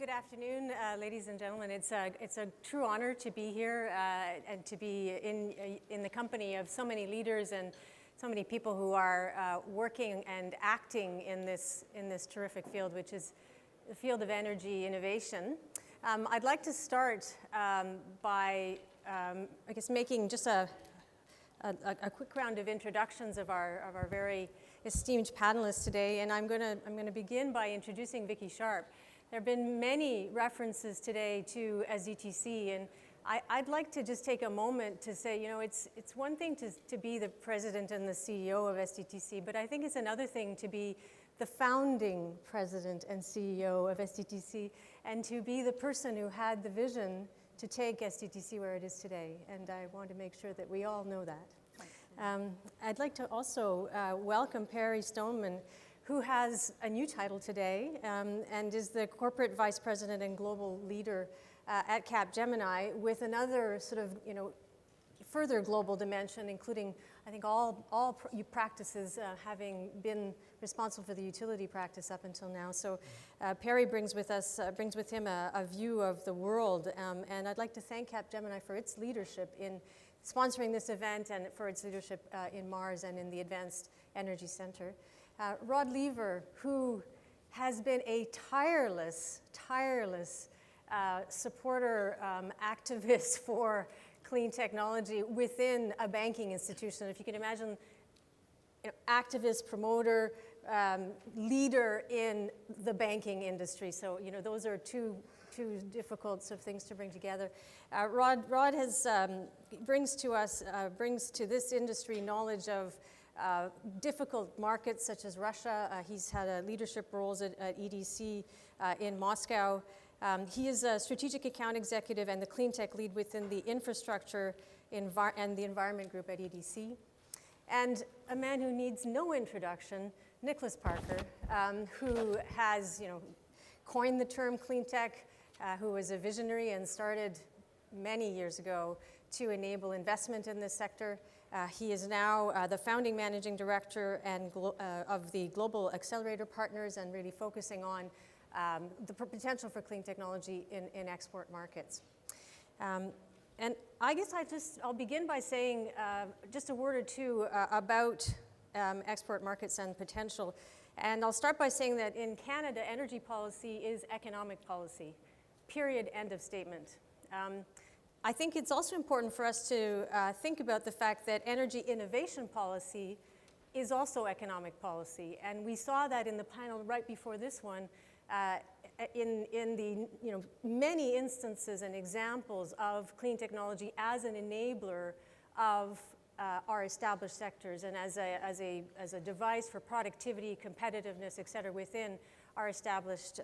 Good afternoon, ladies and gentlemen. It's a true honor to be here and to be in the company of so many leaders and so many people who are working and acting in this terrific field, which is the field of energy innovation. I'd like to start by, I guess, making just a quick round of introductions of our very esteemed panelists today, and I'm going to begin by introducing Vicky Sharpe. There have been many references today to SDTC, and I'd like to just take a moment to say, you know, it's one thing to be the president and the CEO of SDTC, but I think it's another thing to be the founding president and CEO of SDTC, and to be the person who had the vision to take SDTC where it is today. And I want to make sure that we all know that. I'd like to also welcome Perry Stoneman, who has a new title today and is the corporate vice president and global leader at Capgemini, with another sort of, you know, further global dimension, including, I think, all practices having been responsible for the utility practice up until now. So Perry brings with him a view of the world, and I'd like to thank Capgemini for its leadership in sponsoring this event and for its leadership in Mars and in the Advanced Energy Center. Rod Lever, who has been a tireless supporter, activist for clean technology within a banking institution. If you can imagine, you know, activist, promoter, leader in the banking industry. So, you know, those are two difficult sort of things to bring together. Rod has brings to this industry knowledge of difficult markets such as Russia. He's had leadership roles at EDC in Moscow. He is a strategic account executive and the clean tech lead within the infrastructure and the environment group at EDC. And a man who needs no introduction, Nicholas Parker, who has, you know, coined the term clean tech, who was a visionary and started many years ago to enable investment in this sector. He is now the founding managing director and of the Global Accelerator Partners, and really focusing on the potential for clean technology in export markets. And I guess I'll begin by saying just a word or two about export markets and potential. And I'll start by saying that in Canada, energy policy is economic policy, period, end of statement. I think it's also important for us to think about the fact that energy innovation policy is also economic policy. And we saw that in the panel right before this one, in the, you know, many instances and examples of clean technology as an enabler of our established sectors and as a device for productivity, competitiveness, et cetera, within our established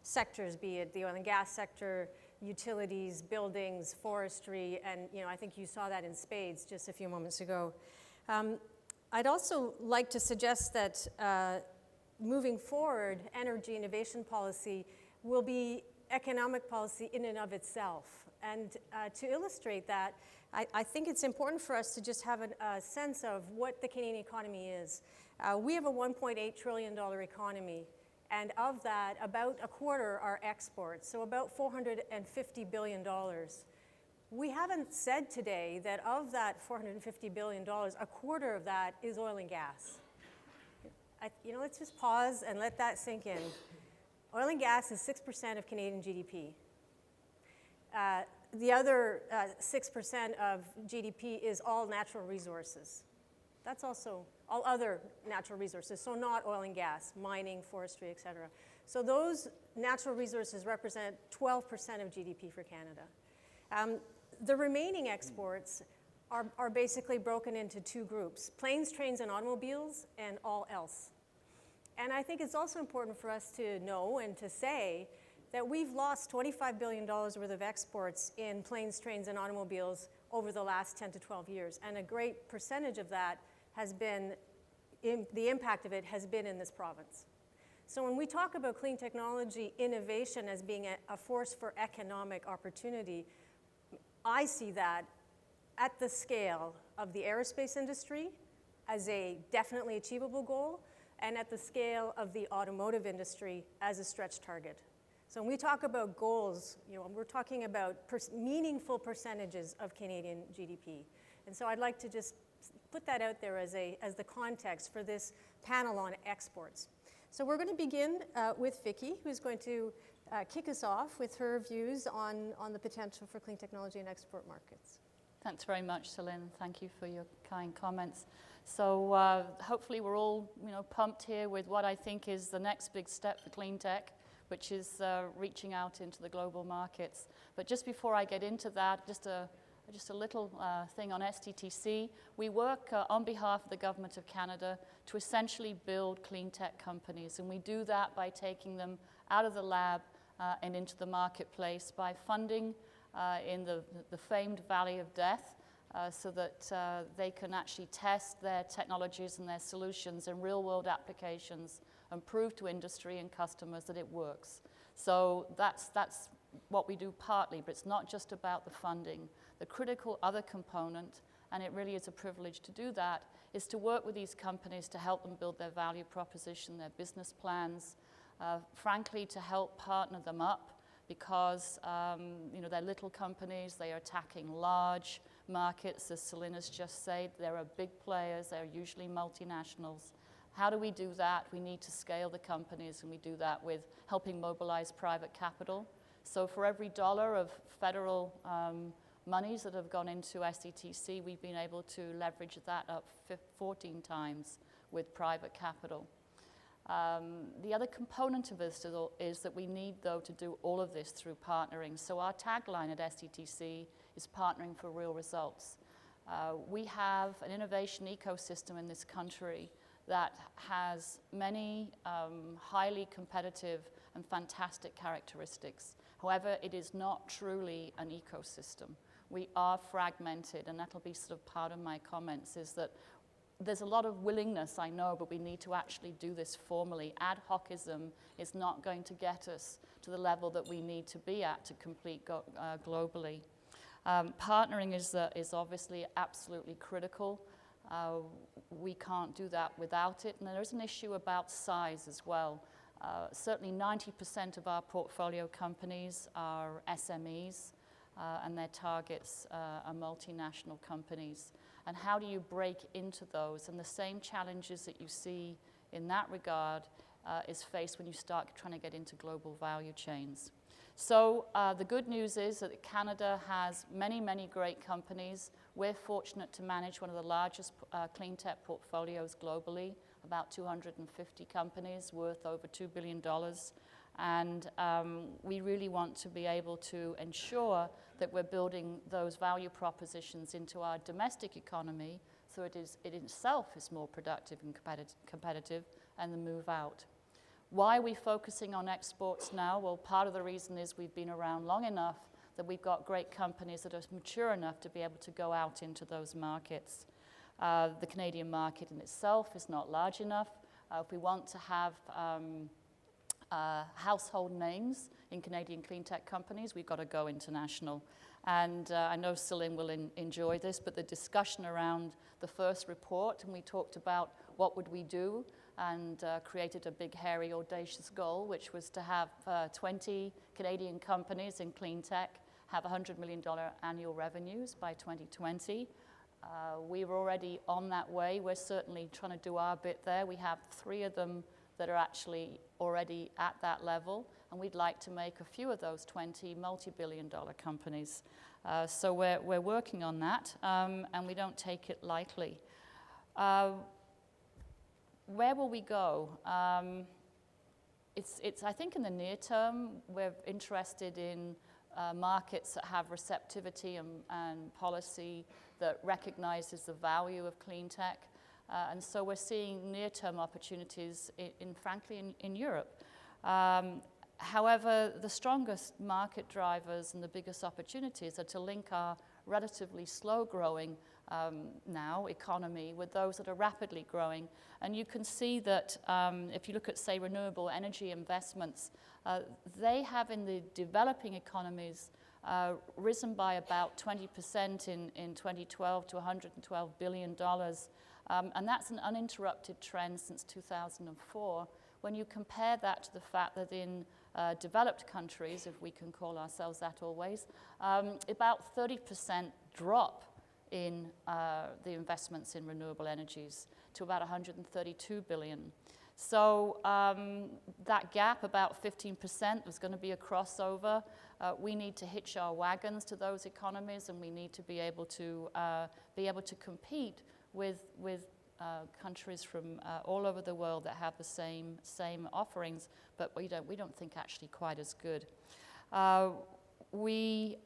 sectors, be it the oil and gas sector, utilities, buildings, forestry, and, you know, I think you saw that in spades just a few moments ago. I'd also like to suggest that moving forward, energy innovation policy will be economic policy in and of itself. And to illustrate that, I think it's important for us to just have a sense of what the Canadian economy is. We have a $1.8 trillion economy. And of that, about a quarter are exports, so about $450 billion. We haven't said today that of that $450 billion, a quarter of that is oil and gas. You know, let's just pause and let that sink in. Oil and gas is 6% of Canadian GDP. The other 6% of GDP is all natural resources. That's also all other natural resources, so not oil and gas, mining, forestry, et cetera. So those natural resources represent 12% of GDP for Canada. The remaining exports are basically broken into two groups: planes, trains, and automobiles, and all else. And I think it's also important for us to know and to say that we've lost $25 billion worth of exports in planes, trains, and automobiles over the last 10 to 12 years. And a great percentage of that has been, the impact of it has been in this province. So when we talk about clean technology innovation as being a force for economic opportunity, I see that at the scale of the aerospace industry as a definitely achievable goal, and at the scale of the automotive industry as a stretch target. So when we talk about goals, we're talking about meaningful percentages of Canadian GDP. And so I'd like to just put that out there as the context for this panel on exports. So we're going to begin with Vicky, who's going to kick us off with her views on the potential for clean technology in export markets. Thanks very much, Céline. Thank you for your kind comments. So hopefully we're all pumped here with what I think is the next big step for clean tech, which is reaching out into the global markets. But just before I get into that, just a little thing on STTC. We work on behalf of the Government of Canada to essentially build clean tech companies, and we do that by taking them out of the lab and into the marketplace by funding in the famed Valley of Death so that they can actually test their technologies and their solutions in real-world applications and prove to industry and customers that it works. So that's what we do partly, but it's not just about the funding. The critical other component, and it really is a privilege to do that, is to work with these companies to help them build their value proposition, their business plans, frankly, to help partner them up because they're little companies, they are attacking large markets, as Céline has just said. There are big players, they're usually multinationals. How do we do that? We need to scale the companies, and we do that with helping mobilize private capital. So for every dollar of federal monies that have gone into STTC, we've been able to leverage that up 14 times with private capital. The other component of this is that we need, though, to do all of this through partnering. So our tagline at STTC is partnering for real results. We have an innovation ecosystem in this country that has many highly competitive and fantastic characteristics. However, it is not truly an ecosystem. We are fragmented, and that'll be sort of part of my comments, is that there's a lot of willingness, I know, but we need to actually do this formally. Ad hocism is not going to get us to the level that we need to be at to compete globally. Partnering is obviously absolutely critical. We can't do that without it, and there is an issue about size as well. Certainly 90% of our portfolio companies are SMEs, and their targets are multinational companies. And how do you break into those? And the same challenges that you see in that regard is faced when you start trying to get into global value chains. So the good news is that Canada has many, many great companies. We're fortunate to manage one of the largest clean tech portfolios globally, about 250 companies worth over $2 billion. And we really want to be able to ensure that we're building those value propositions into our domestic economy so it itself is more productive and competitive and the move out. Why are we focusing on exports now? Well, part of the reason is we've been around long enough that we've got great companies that are mature enough to be able to go out into those markets. The Canadian market in itself is not large enough. If we want to have household names in Canadian clean tech companies, we've got to go international. And I know Céline will enjoy this, but the discussion around the first report, and we talked about what would we do, and created a big, hairy, audacious goal, which was to have 20 Canadian companies in clean tech have $100 million annual revenues by 2020. We were already on that way. We're certainly trying to do our bit there. We have 3 of them that are actually already at that level, and we'd like to make a few of those 20 multi-billion-dollar companies. So we're working on that, and we don't take it lightly. Where will we go? It's I think in the near term, we're interested in markets that have receptivity and policy that recognizes the value of clean tech. And so we're seeing near-term opportunities, frankly, in Europe. However, the strongest market drivers and the biggest opportunities are to link our relatively slow-growing now economy with those that are rapidly growing. And you can see that if you look at, say, renewable energy investments, they have in the developing economies risen by about 20% in 2012 to $112 billion. And that's an uninterrupted trend since 2004. When you compare that to the fact that in developed countries, if we can call ourselves that always, about 30% drop in the investments in renewable energies to about 132 billion. So that gap, about 15%, was going to be a crossover. We need to hitch our wagons to those economies, and we need to be able to compete with countries from all over the world that have the same offerings, but we don't think actually quite as good. We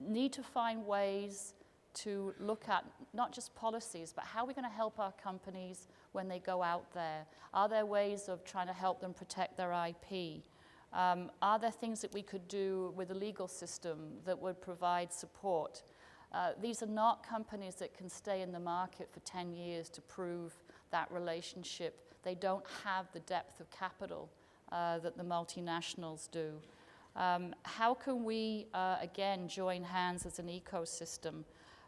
need to find ways to look at not just policies, but how we're going to help our companies when they go out there. Are there ways of trying to help them protect their IP? Are there things that we could do with the legal system that would provide support? These are not companies that can stay in the market for 10 years to prove that relationship. They don't have the depth of capital that the multinationals do. How can we, again, join hands as an ecosystem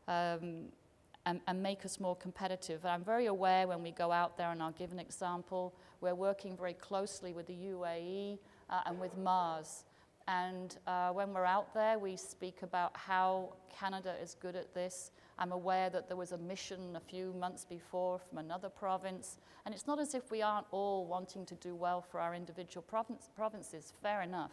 and make us more competitive? I'm very aware when we go out there, and I'll give an example, we're working very closely with the UAE and with Mars. And when we're out there, we speak about how Canada is good at this. I'm aware that there was a mission a few months before from another province. And it's not as if we aren't all wanting to do well for our individual provinces, fair enough.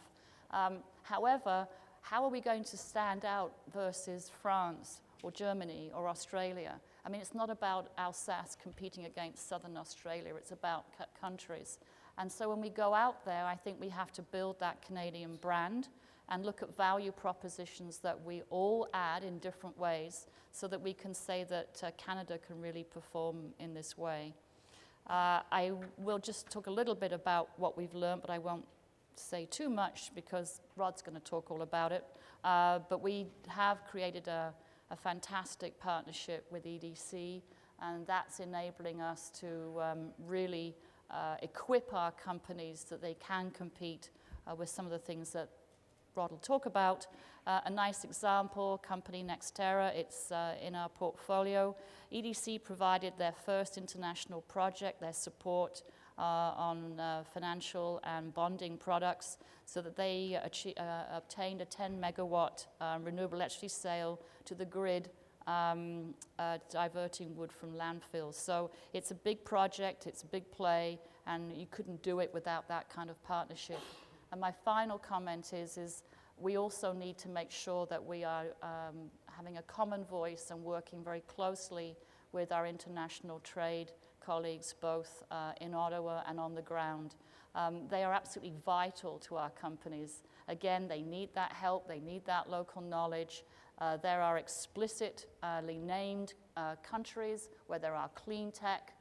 However, how are we going to stand out versus France or Germany or Australia? I mean, it's not about Alsace competing against Southern Australia. It's about countries. And so when we go out there, I think we have to build that Canadian brand and look at value propositions that we all add in different ways so that we can say that Canada can really perform in this way. I will just talk a little bit about what we've learned, but I won't say too much because Rod's going to talk all about it. But we have created a fantastic partnership with EDC, and that's enabling us to really equip our companies that they can compete with some of the things that Rod will talk about. A nice example, company Nextera, it's in our portfolio. EDC provided their first international project, their support on financial and bonding products, so that they obtained a 10 megawatt renewable electricity sale to the grid, diverting wood from landfills. So it's a big project, it's a big play, and you couldn't do it without that kind of partnership. And my final comment is we also need to make sure that we are having a common voice and working very closely with our international trade colleagues, both in Ottawa and on the ground. They are absolutely vital to our companies. Again, they need that help, they need that local knowledge. There are explicitly named countries where there are clean tech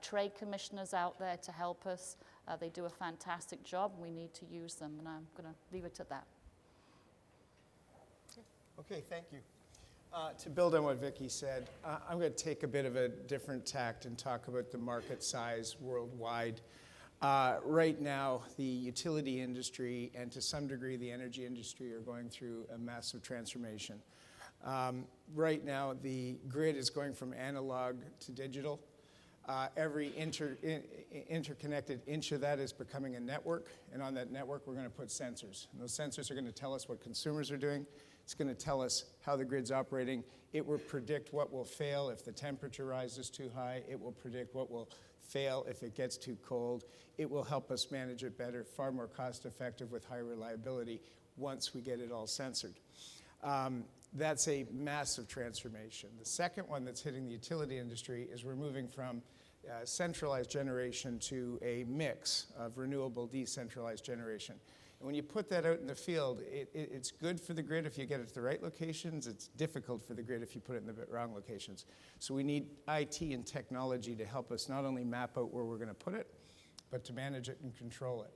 trade commissioners out there to help us. They do a fantastic job, and we need to use them, and I'm going to leave it at that. Okay, thank you. To build on what Vicky said, I'm going to take a bit of a different tact and talk about the market size worldwide. Right now, the utility industry and to some degree the energy industry are going through a massive transformation. Right now, the grid is going from analog to digital. Every interconnected inch of that is becoming a network, and on that network we're going to put sensors. And those sensors are going to tell us what consumers are doing. It's going to tell us how the grid's operating. It will predict what will fail if the temperature rises too high. It will predict what will fail if it gets too cold. It will help us manage it better, far more cost effective with high reliability once we get it all censored. That's a massive transformation. The second one that's hitting the utility industry is we're moving from centralized generation to a mix of renewable decentralized generation. And when you put that out in the field, it's good for the grid if you get it to the right locations. It's difficult for the grid if you put it in the wrong locations. So we need IT and technology to help us not only map out where we're going to put it, but to manage it and control it.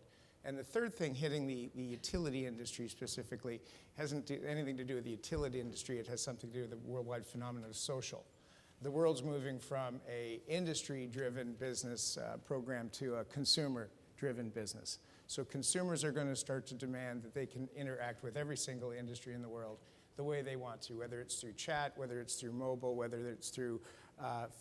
And the third thing hitting the utility industry specifically hasn't anything to do with the utility industry. It has something to do with the worldwide phenomenon of social. The world's moving from a industry-driven business program to a consumer-driven business. So consumers are going to start to demand that they can interact with every single industry in the world the way they want to, whether it's through chat, whether it's through mobile, whether it's through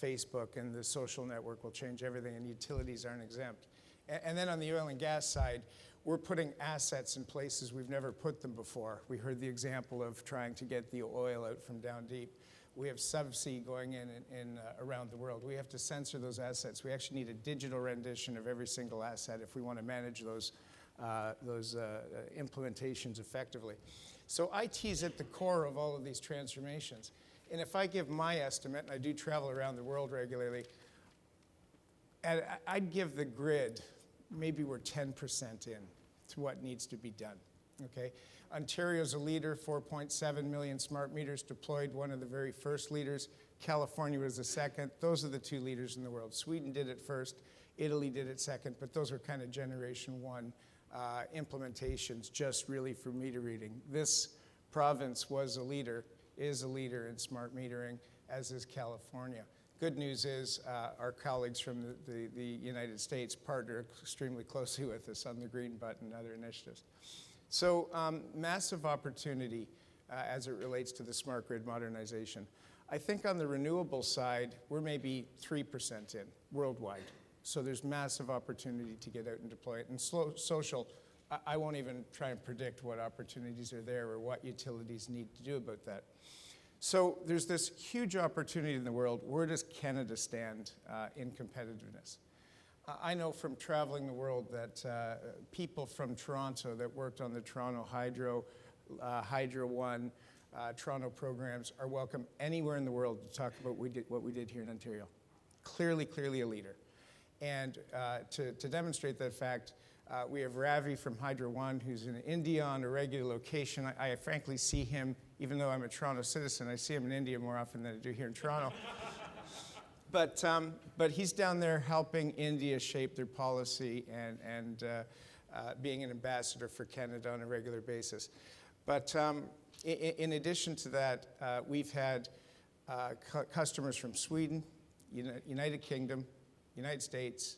Facebook, and the social network will change everything, and utilities aren't exempt. And then on the oil and gas side, we're putting assets in places we've never put them before. We heard the example of trying to get the oil out from down deep. We have subsea going in around the world. We have to censor those assets. We actually need a digital rendition of every single asset if we want to manage those implementations effectively. So IT is at the core of all of these transformations. And if I give my estimate, and I do travel around the world regularly, I'd give the grid, maybe we're 10% in to what needs to be done, okay? Ontario's a leader, 4.7 million smart meters deployed, one of the very first leaders. California was the second. Those are the two leaders in the world. Sweden did it first, Italy did it second, but those were kind of generation one implementations just really for meter reading. This province was a leader, is a leader in smart metering, as is California. Good news is our colleagues from the United States partner extremely closely with us on the Green Button and other initiatives. So massive opportunity as it relates to the smart grid modernization. I think on the renewable side, we're maybe 3% in worldwide. So there's massive opportunity to get out and deploy it. And social, I won't even try and predict what opportunities are there or what utilities need to do about that. So there's this huge opportunity in the world. Where does Canada stand in competitiveness? I know from traveling the world that people from Toronto that worked on the Toronto Hydro, Hydro One, Toronto programs are welcome anywhere in the world to talk about what we did here in Ontario. Clearly a leader. And to demonstrate that fact, we have Ravi from Hydro One, who's in India on a regular location. I frankly see him, even though I'm a Toronto citizen, I see him in India more often than I do here in Toronto. But he's down there helping India shape their policy and being an ambassador for Canada on a regular basis. But in addition to that, we've had customers from Sweden, United Kingdom, United States,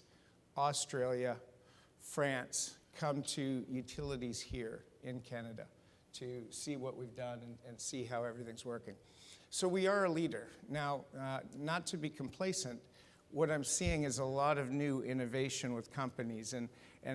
Australia, France come to utilities here in Canada to see what we've done and see how everything's working. So we are a leader. Now, not to be complacent, what I'm seeing is a lot of new innovation with companies. And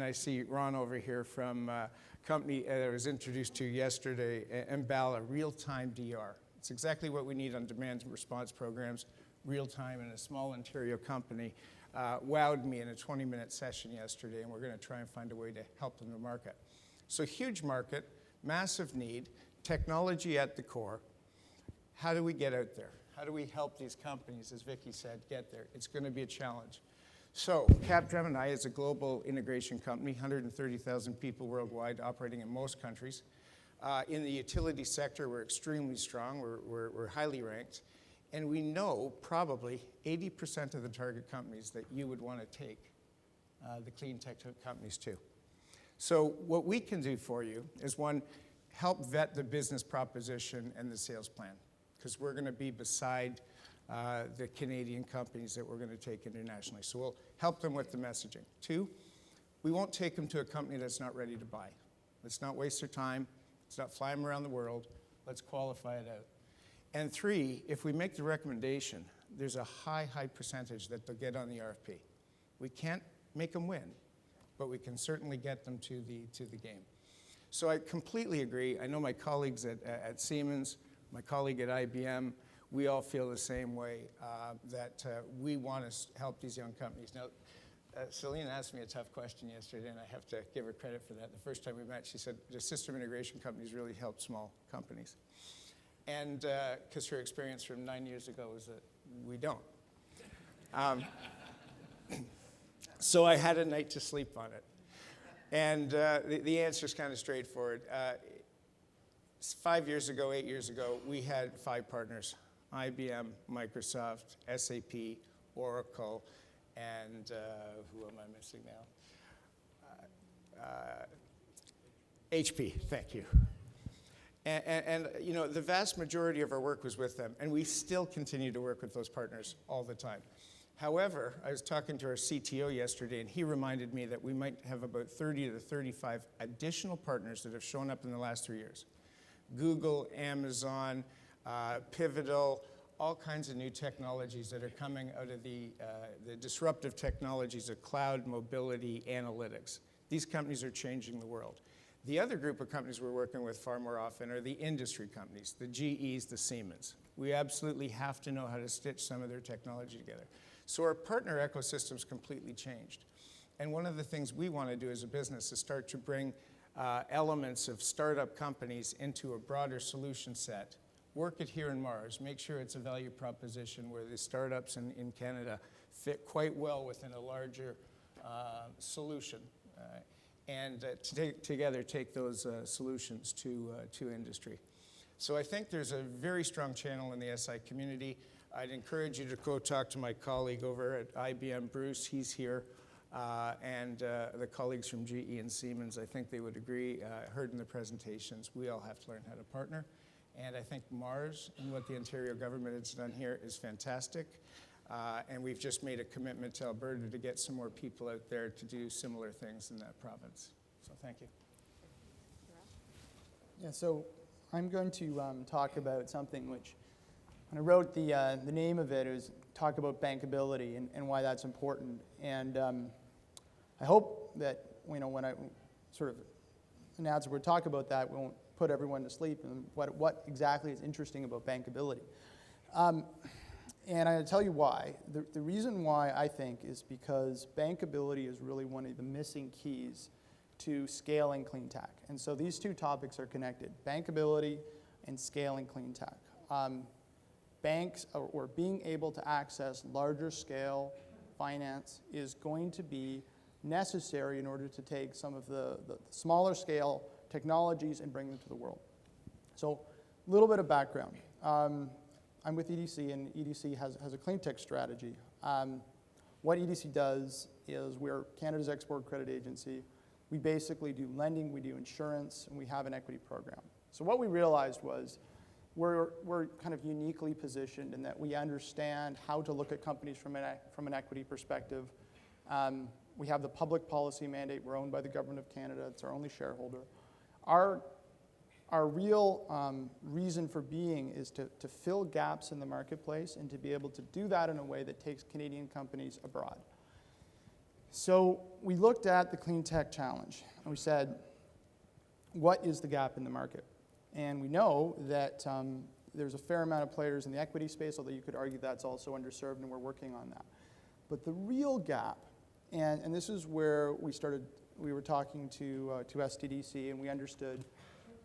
I see Ron over here from a company that I was introduced to yesterday, Mbala, real-time DR. It's exactly what we need on demand response programs, real-time in a small Ontario company. Wowed me in a 20-minute session yesterday, and we're going to try and find a way to help them to market. So huge market, massive need, technology at the core. How do we get out there? How do we help these companies, as Vicky said, get there? It's going to be a challenge. So Capgemini is a global integration company, 130,000 people worldwide, operating in most countries. In the utility sector, we're extremely strong. We're highly ranked. And we know probably 80% of the target companies that you would want to take the clean tech companies to. So what we can do for you is, one, help vet the business proposition and the sales plan, because we're going to be beside the Canadian companies that we're going to take internationally. So we'll help them with the messaging. Two, we won't take them to a company that's not ready to buy. Let's not waste their time. Let's not fly them around the world. Let's qualify it out. And three, if we make the recommendation, there's a high percentage that they'll get on the RFP. We can't make them win, but we can certainly get them to the game. So I completely agree. I know my colleagues at Siemens, my colleague at IBM, we all feel the same way, that we want to help these young companies. Now, Céline asked me a tough question yesterday, and I have to give her credit for that. The first time we met, she said, the system integration companies really help small companies. And because her experience from 9 years ago was that we don't. So I had a night to sleep on it. And the answer is kind of straightforward. 5 years ago, 8 years ago, we had 5 partners: IBM, Microsoft, SAP, Oracle, and who am I missing now? HP, thank you. And you know, the vast majority of our work was with them, and we still continue to work with those partners all the time. However, I was talking to our CTO yesterday, and he reminded me that we might have about 30 to 35 additional partners that have shown up in the last 3 years. Google, Amazon, Pivotal, all kinds of new technologies that are coming out of the disruptive technologies of cloud, mobility, analytics. These companies are changing the world. The other group of companies we're working with far more often are the industry companies, the GEs, the Siemens. We absolutely have to know how to stitch some of their technology together. So our partner ecosystem's completely changed. And one of the things we want to do as a business is start to bring elements of startup companies into a broader solution set. Work it here in Mars. Make sure it's a value proposition where the startups in Canada fit quite well within a larger solution. And together take those solutions to industry. So I think there's a very strong channel in the SI community. I'd encourage you to go talk to my colleague over at IBM, Bruce. He's here. And the colleagues from GE and Siemens, I think they would agree. Heard in the presentations, we all have to learn how to partner. And I think Mars and what the Ontario government has done here is fantastic. And we've just made a commitment to Alberta to get some more people out there to do similar things in that province. So thank you. Yeah, so I'm going to talk about something which, when I wrote the name of it was talk about bankability and why that's important. And I hope that, when I sort of announce we'll talk about that, we won't put everyone to sleep and what exactly is interesting about bankability. And I'll tell you why. The reason why I think is because bankability is really one of the missing keys to scaling clean tech. And so these two topics are connected, bankability and scaling clean tech. Banks or being able to access larger scale finance is going to be necessary in order to take some of the smaller scale technologies and bring them to the world. So a little bit of background. I'm with EDC, and EDC has a clean tech strategy. What EDC does is we're Canada's export credit agency. We basically do lending, we do insurance, and we have an equity program. So what we realized was we're kind of uniquely positioned in that we understand how to look at companies from an equity perspective. We have the public policy mandate. We're owned by the Government of Canada. It's our only shareholder. Our real reason for being is to fill gaps in the marketplace and to be able to do that in a way that takes Canadian companies abroad. So we looked at the clean tech challenge and we said, what is the gap in the market? And we know that there's a fair amount of players in the equity space, although you could argue that's also underserved, and we're working on that. But the real gap, and this is where we were talking to STDC, and we understood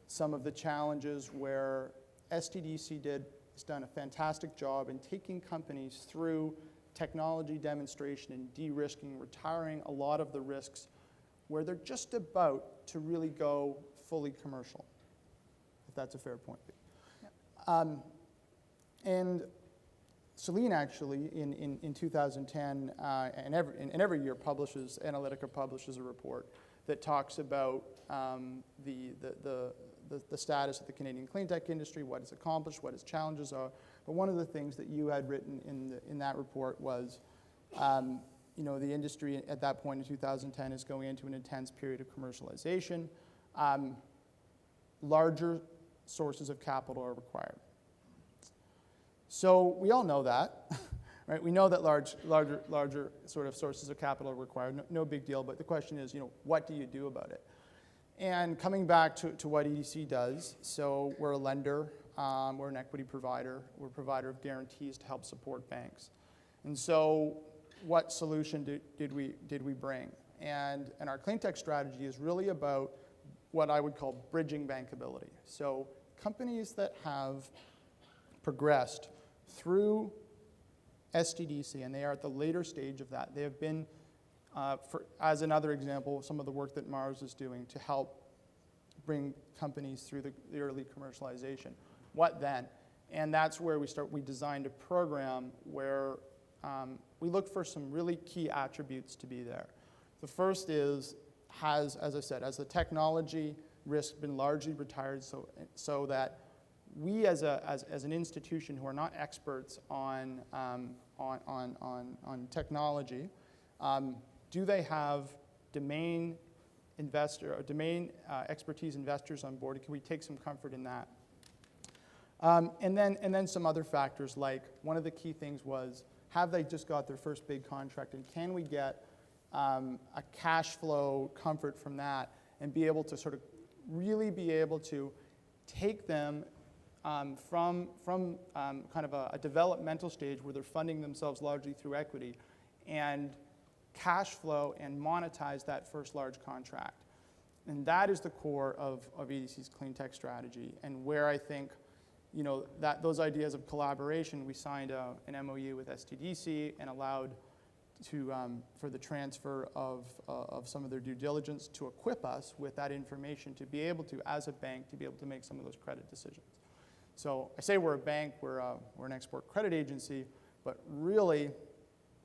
some of the challenges where STDC has done a fantastic job in taking companies through technology demonstration and de-risking, retiring a lot of the risks where they're just about to really go fully commercial, if that's a fair point. Yep. And Céline actually, in 2010, and every year Analytica publishes a report that talks about the status of the Canadian clean tech industry, what it's accomplished, what its challenges are. But one of the things that you had written in that report was, the industry at that point in 2010 is going into an intense period of commercialization. Larger sources of capital are required. So we all know that, right? We know that larger sort of sources of capital are required. No big deal. But the question is, what do you do about it? And coming back to what EDC does, so we're a lender, we're an equity provider, we're a provider of guarantees to help support banks. And so what solution did we bring? And our clean tech strategy is really about what I would call bridging bankability. So companies that have progressed through STDC, and they are at the later stage of that, they have been, as another example, some of the work that Mars is doing to help bring companies through the early commercialization. What then? And that's where we designed a program where we look for some really key attributes to be there. The first is, as I said, has the technology risk been largely retired so that we as an institution who are not experts on technology, do they have domain expertise investors on board? Can we take some comfort in that? And then some other factors, like one of the key things was, have they just got their first big contract, and can we get a cash flow comfort from that, and be able to sort of really be able to take them from kind of a developmental stage where they're funding themselves largely through equity, and cash flow and monetize that first large contract. And that is the core of EDC's clean tech strategy, and where I think, you know, that those ideas of collaboration, we signed an MOU with STDC and allowed for the transfer of some of their due diligence to equip us with that information to be able to, as a bank, to be able to make some of those credit decisions. So I say we're a bank, we're an export credit agency, but really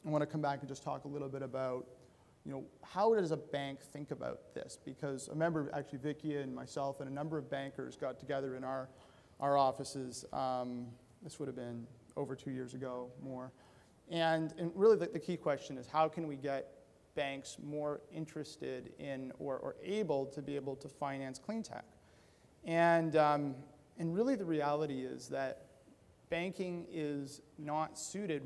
I want to come back and just talk a little bit about, you know, how does a bank think about this? Because I remember actually Vicky and myself and a number of bankers got together in our offices. This would have been over 2 years ago, more. And really the key question is, how can we get banks more interested in or able to finance clean tech? And really the reality is that banking is not suited,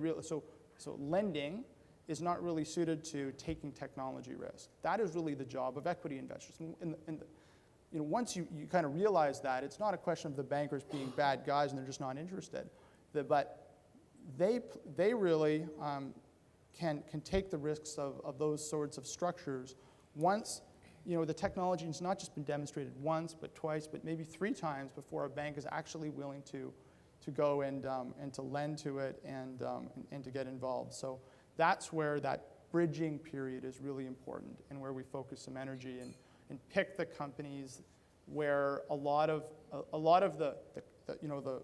so lending is not really suited to taking technology risk. That is really the job of equity investors. And you know, once you kind of realize that, it's not a question of the bankers being bad guys and they're just not interested. But they really can take the risks of those sorts of structures once, you know, the technology has not just been demonstrated once, but twice, but maybe 3 times before a bank is actually willing to go and to lend to it and to get involved. So that's where that bridging period is really important, and where we focus some energy and pick the companies where a lot of the you know, the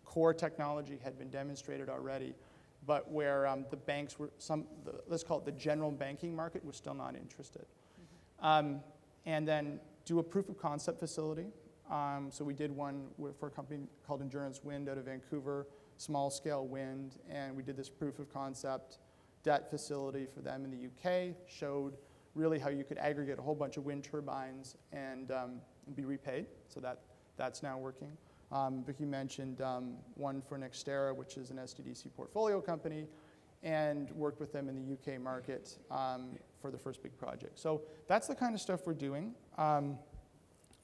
core technology had been demonstrated already, but where the banks were, let's call it the general banking market, was still not interested. And then do a proof of concept facility. So we did one for a company called Endurance Wind out of Vancouver, small scale wind, and we did this proof of concept debt facility for them in the UK, showed really how you could aggregate a whole bunch of wind turbines and be repaid. So that's now working. Vicky mentioned one for Nextera, which is an STDC portfolio company, and worked with them in the UK market for the first big project. So that's the kind of stuff we're doing.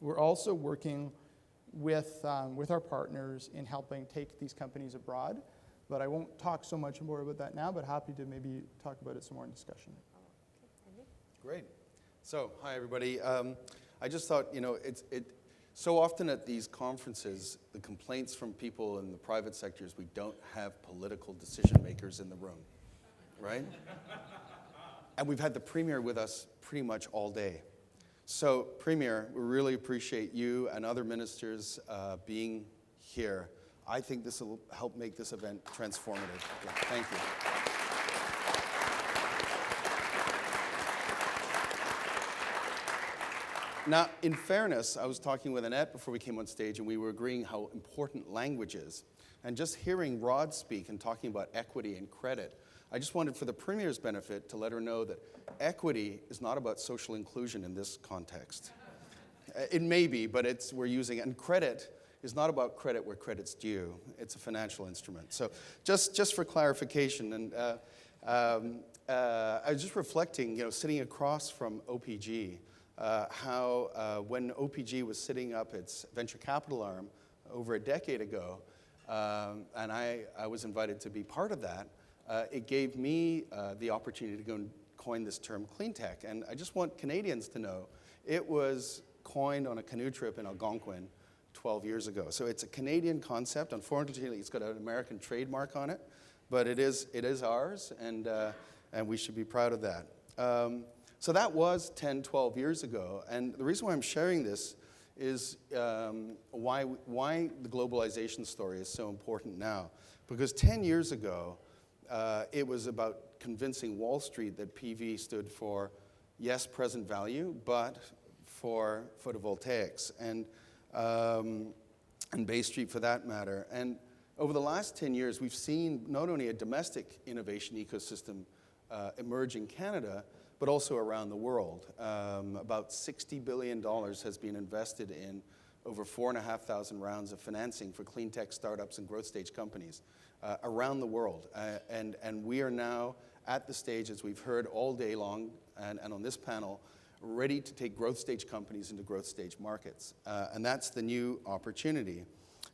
We're also working with our partners in helping take these companies abroad, but I won't talk so much more about that now, but happy to maybe talk about it some more in discussion. Great. So, hi everybody. I just thought, you know, so often at these conferences, the complaints from people in the private sector is we don't have political decision makers in the room, right? And we've had the Premier with us pretty much all day. So, Premier, we really appreciate you and other ministers being here. I think this will help make this event transformative. Thank you. Now, in fairness, I was talking with Annette before we came on stage, and we were agreeing how important language is. And just hearing Rod speak and talking about equity and credit, I just wanted, for the Premier's benefit, to let her know that equity is not about social inclusion in this context. It may be, but we're using it. And credit is not about credit where credit's due. It's a financial instrument. So just for clarification, and I was just reflecting, you know, sitting across from OPG, how when OPG was setting up its venture capital arm over a decade ago, and I was invited to be part of that, it gave me the opportunity to go and coin this term clean tech. And I just want Canadians to know it was coined on a canoe trip in Algonquin 12 years ago. So it's a Canadian concept. Unfortunately, it's got an American trademark on it, but it is ours, and we should be proud of that. So that was 10, 12 years ago, and the reason why I'm sharing this is why the globalization story is so important now. Because 10 years ago, it was about convincing Wall Street that PV stood for, yes, present value, but for photovoltaics, and Bay Street for that matter. And over the last 10 years, we've seen not only a domestic innovation ecosystem emerge in Canada, but also around the world. About $60 billion has been invested in over 4,500 rounds of financing for clean tech startups and growth stage companies around the world. And we are now at the stage, as we've heard all day long and on this panel, ready to take growth stage companies into growth stage markets. And that's the new opportunity.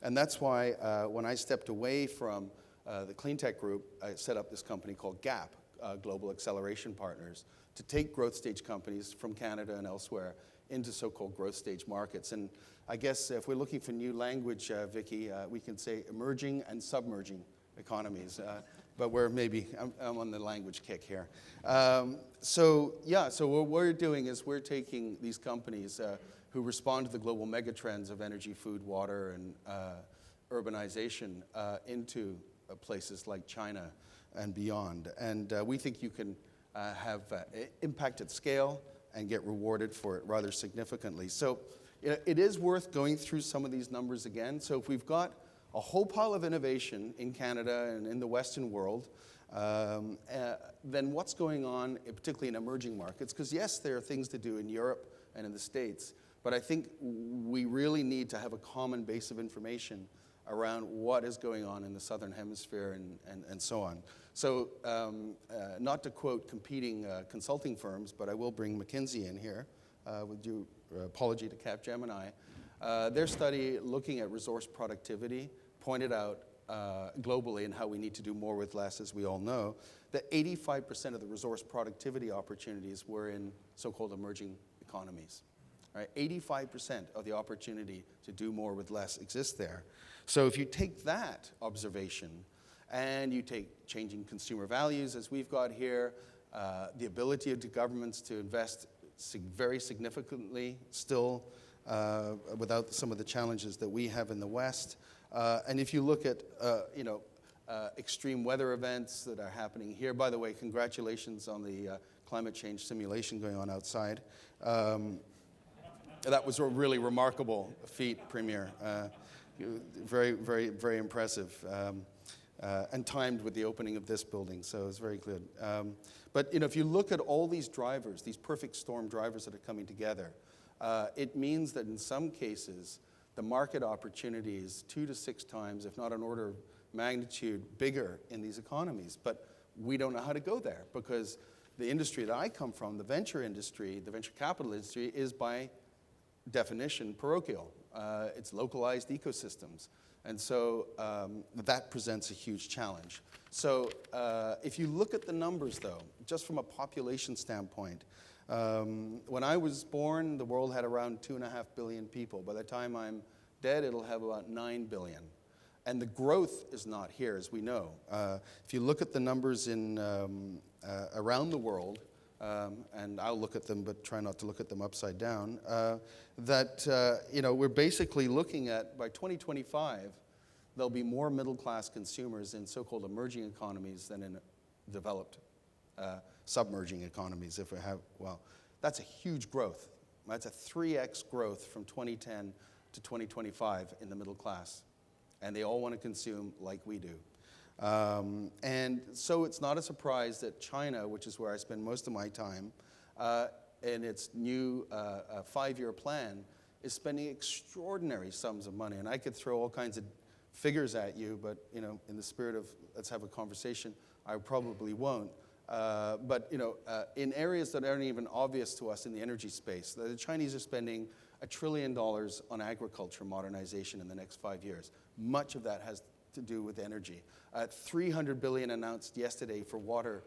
And that's why when I stepped away from the clean tech group, I set up this company called GAP, Global Acceleration Partners, to take growth stage companies from Canada and elsewhere into so-called growth stage markets. And I guess if we're looking for new language, Vicky, we can say emerging and submerging economies. But I'm on the language kick here. So what we're doing is we're taking these companies who respond to the global megatrends of energy, food, water, and urbanization into places like China and beyond. And we think you can have impact at scale and get rewarded for it rather significantly. So it is worth going through some of these numbers again. So if we've got a whole pile of innovation in Canada and in the Western world, then what's going on, particularly in emerging markets? Because yes, there are things to do in Europe and in the States, but I think we really need to have a common base of information around what is going on in the Southern Hemisphere and so on. So not to quote competing consulting firms, but I will bring McKinsey in here, with due apology to Capgemini. Their study looking at resource productivity pointed out globally and how we need to do more with less, as we all know, that 85% of the resource productivity opportunities were in so-called emerging economies. Right? 85% of the opportunity to do more with less exists there. So if you take that observation and you take changing consumer values, as we've got here, the ability of the governments to invest very significantly still without some of the challenges that we have in the West. And if you look at extreme weather events that are happening here, by the way, congratulations on the climate change simulation going on outside. That was a really remarkable feat, Premier. Very, very, very impressive. And timed with the opening of this building, so it was very good. But if you look at all these drivers, these perfect storm drivers that are coming together, it means that in some cases, the market opportunity is 2 to 6 times, if not an order of magnitude, bigger in these economies. But we don't know how to go there because the industry that I come from, the venture industry, the venture capital industry, is by definition parochial. It's localized ecosystems. And so that presents a huge challenge. So if you look at the numbers, though, just from a population standpoint, when I was born, the world had around 2.5 billion people. By the time I'm dead, it'll have about 9 billion. And the growth is not here, as we know. If you look at the numbers in around the world, and I'll look at them, but try not to look at them upside down, we're basically looking at, by 2025, there'll be more middle-class consumers in so-called emerging economies than in developed submerging economies. That's a huge growth. That's a 3x growth from 2010 to 2025 in the middle class. And they all want to consume like we do. And so it's not a surprise that China, which is where I spend most of my time, in its new 5-year plan, is spending extraordinary sums of money. And I could throw all kinds of figures at you, but in the spirit of let's have a conversation, I probably won't. But in areas that aren't even obvious to us in the energy space, the Chinese are spending $1 trillion on agriculture modernization in the next 5 years. Much of that has to do with energy. $300 billion announced yesterday for water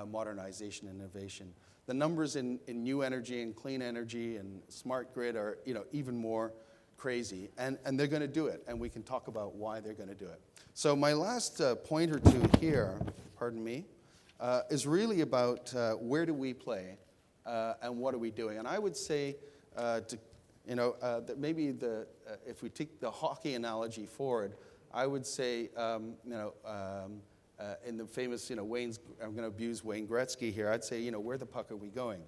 modernization and innovation. The numbers in new energy and clean energy and smart grid are even more crazy, and they're going to do it, and we can talk about why they're going to do it. So my last point or two here, pardon me, is really about where do we play and what are we doing. And I would say that maybe if we take the hockey analogy forward, I would say in the famous Wayne's, I'm going to abuse Wayne Gretzky here. I'd say where the puck are we going?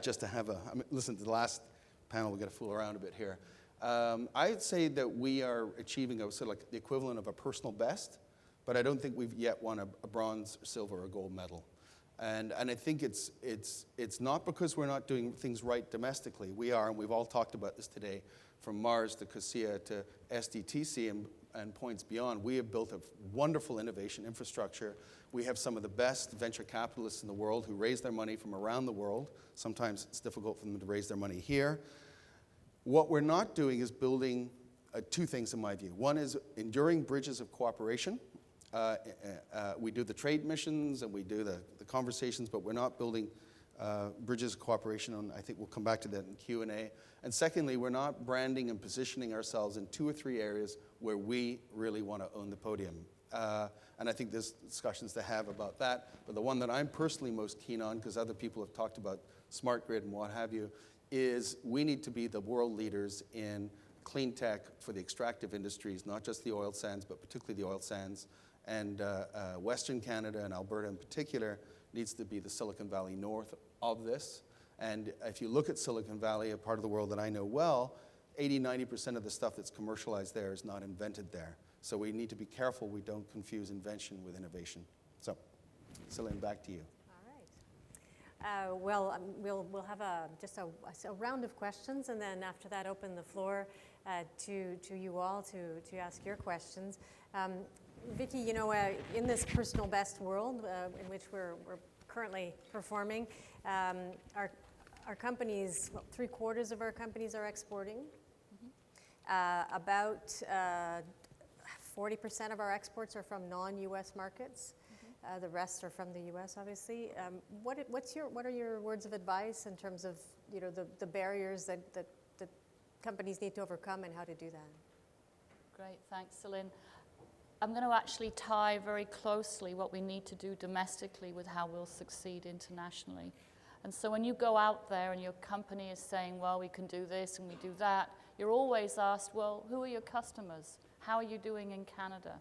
Just to have listen to the last panel, we're going to fool around a bit here. I'd say that we are achieving sort of like the equivalent of a personal best, but I don't think we've yet won a bronze, silver, or gold medal. And I think it's not because we're not doing things right domestically. We are, and we've all talked about this today, from Mars to COSIA to SDTC, and points beyond, we have built a wonderful innovation infrastructure. We have some of the best venture capitalists in the world who raise their money from around the world. Sometimes it's difficult for them to raise their money here. What we're not doing is building two things in my view. One is enduring bridges of cooperation. We do the trade missions and we do the conversations, but we're not building bridges of cooperation, and I think we'll come back to that in Q&A. And secondly, we're not branding and positioning ourselves in 2 or 3 areas where we really want to own the podium. And I think there's discussions to have about that, but the one that I'm personally most keen on, because other people have talked about smart grid and what have you, is we need to be the world leaders in clean tech for the extractive industries, not just the oil sands, but particularly the oil sands. And Western Canada and Alberta in particular needs to be the Silicon Valley north of this. And if you look at Silicon Valley, a part of the world that I know well, 80–90% of the stuff that's commercialized there is not invented there. So we need to be careful we don't confuse invention with innovation. So, Céline, back to you. All right. We'll have just a round of questions, and then after that, open the floor to you all to ask your questions. Vicky, you know, in this personal best world in which we're currently performing, our companies, well, 3/4 of our companies are exporting. Mm-hmm. About 40% of our exports are from non-U.S. markets. Mm-hmm. The rest are from the U.S., obviously. What are your words of advice in terms of, you know, the barriers that companies need to overcome and how to do that? Great, thanks, Céline. I'm going to actually tie very closely what we need to do domestically with how we'll succeed internationally. And so when you go out there and your company is saying, well, we can do this and we do that, you're always asked, well, who are your customers? How are you doing in Canada?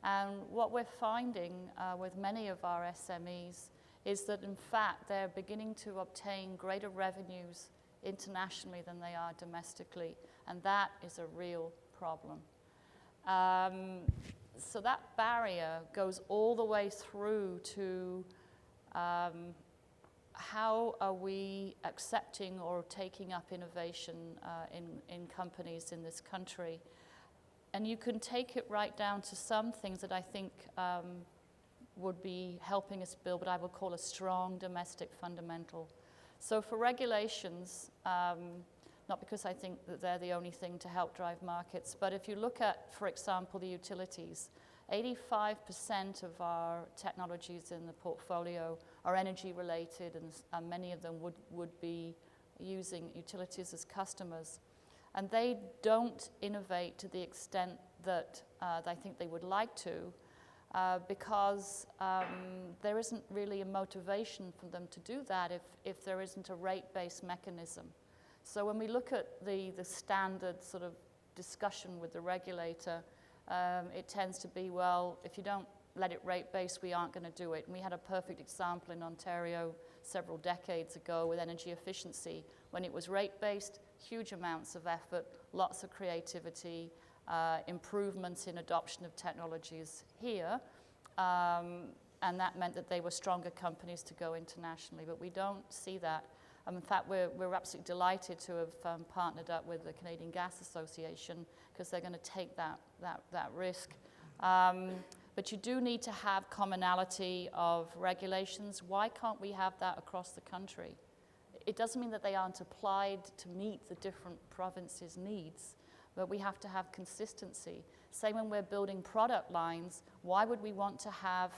And what we're finding with many of our SMEs is that, in fact, they're beginning to obtain greater revenues internationally than they are domestically. And that is a real problem. So that barrier goes all the way through to how are we accepting or taking up innovation in companies in this country. And you can take it right down to some things that I think would be helping us build what I would call a strong domestic fundamental. So for regulations, not because I think that they're the only thing to help drive markets, but if you look at, for example, the utilities, 85% of our technologies in the portfolio are energy related, and many of them would be using utilities as customers. And they don't innovate to the extent that I think they would like to, because there isn't really a motivation for them to do that if there isn't a rate-based mechanism. So when we look at the standard sort of discussion with the regulator, it tends to be, well, if you don't let it rate-based, we aren't going to do it. And we had a perfect example in Ontario several decades ago with energy efficiency. When it was rate-based, huge amounts of effort, lots of creativity, improvements in adoption of technologies here, and that meant that they were stronger companies to go internationally. But we don't see that. In fact, we're absolutely delighted to have partnered up with the Canadian Gas Association because they're going to take that risk. But you do need to have commonality of regulations. Why can't we have that across the country? It doesn't mean that they aren't applied to meet the different provinces' needs, but we have to have consistency. Same when we're building product lines, why would we want to have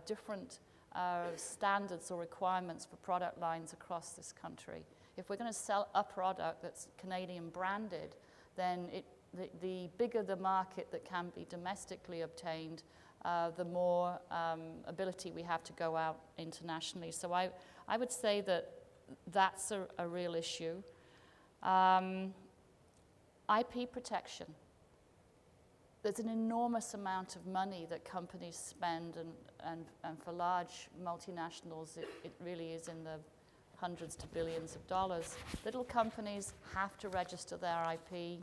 different standards or requirements for product lines across this country? If we're going to sell a product that's Canadian branded, then the bigger the market that can be domestically obtained, the more ability we have to go out internationally. So I would say that that's a real issue. IP protection. There's an enormous amount of money that companies spend, and for large multinationals, it really is in the hundreds to billions of dollars. Little companies have to register their IP.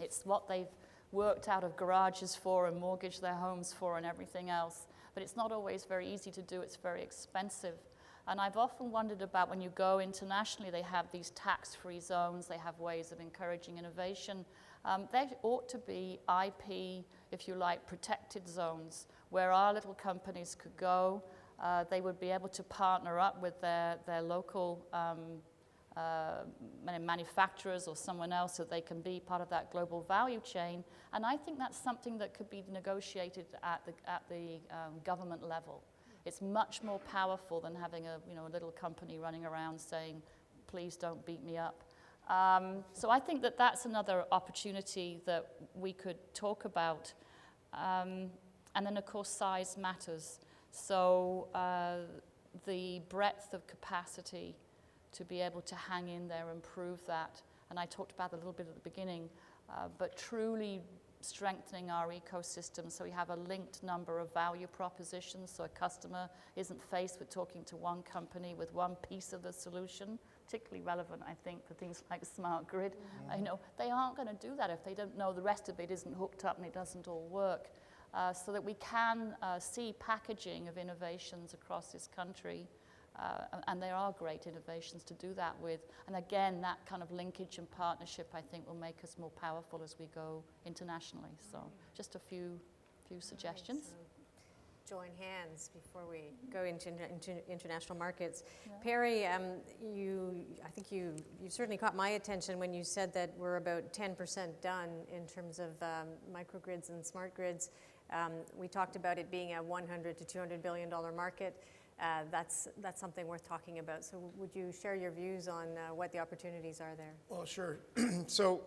It's what they've worked out of garages for and mortgaged their homes for and everything else. But it's not always very easy to do. It's very expensive. And I've often wondered about when you go internationally, they have these tax-free zones, they have ways of encouraging innovation. There ought to be IP, if you like, protected zones where our little companies could go. They would be able to partner up with their local manufacturers or someone else so they can be part of that global value chain. And I think that's something that could be negotiated at the government level. It's much more powerful than having a little company running around saying, please don't beat me up. So I think that that's another opportunity that we could talk about. And then, of course, size matters. So the breadth of capacity to be able to hang in there and prove that. And I talked about it a little bit at the beginning, but truly strengthening our ecosystem so we have a linked number of value propositions so a customer isn't faced with talking to one company with one piece of the solution, particularly relevant, I think, for things like smart grid. I know they aren't going to do that if they don't know the rest of it isn't hooked up and it doesn't all work. So that we can see packaging of innovations across this country. And there are great innovations to do that with. And again, that kind of linkage and partnership, I think, will make us more powerful as we go internationally. So just a few suggestions. So join hands before we go into international markets. Yeah. Perry, I think you certainly caught my attention when you said that we're about 10% done in terms of microgrids and smart grids. We talked about it being a $100 to $200 billion market. That's something worth talking about. So would you share your views on what the opportunities are there? Well, sure. So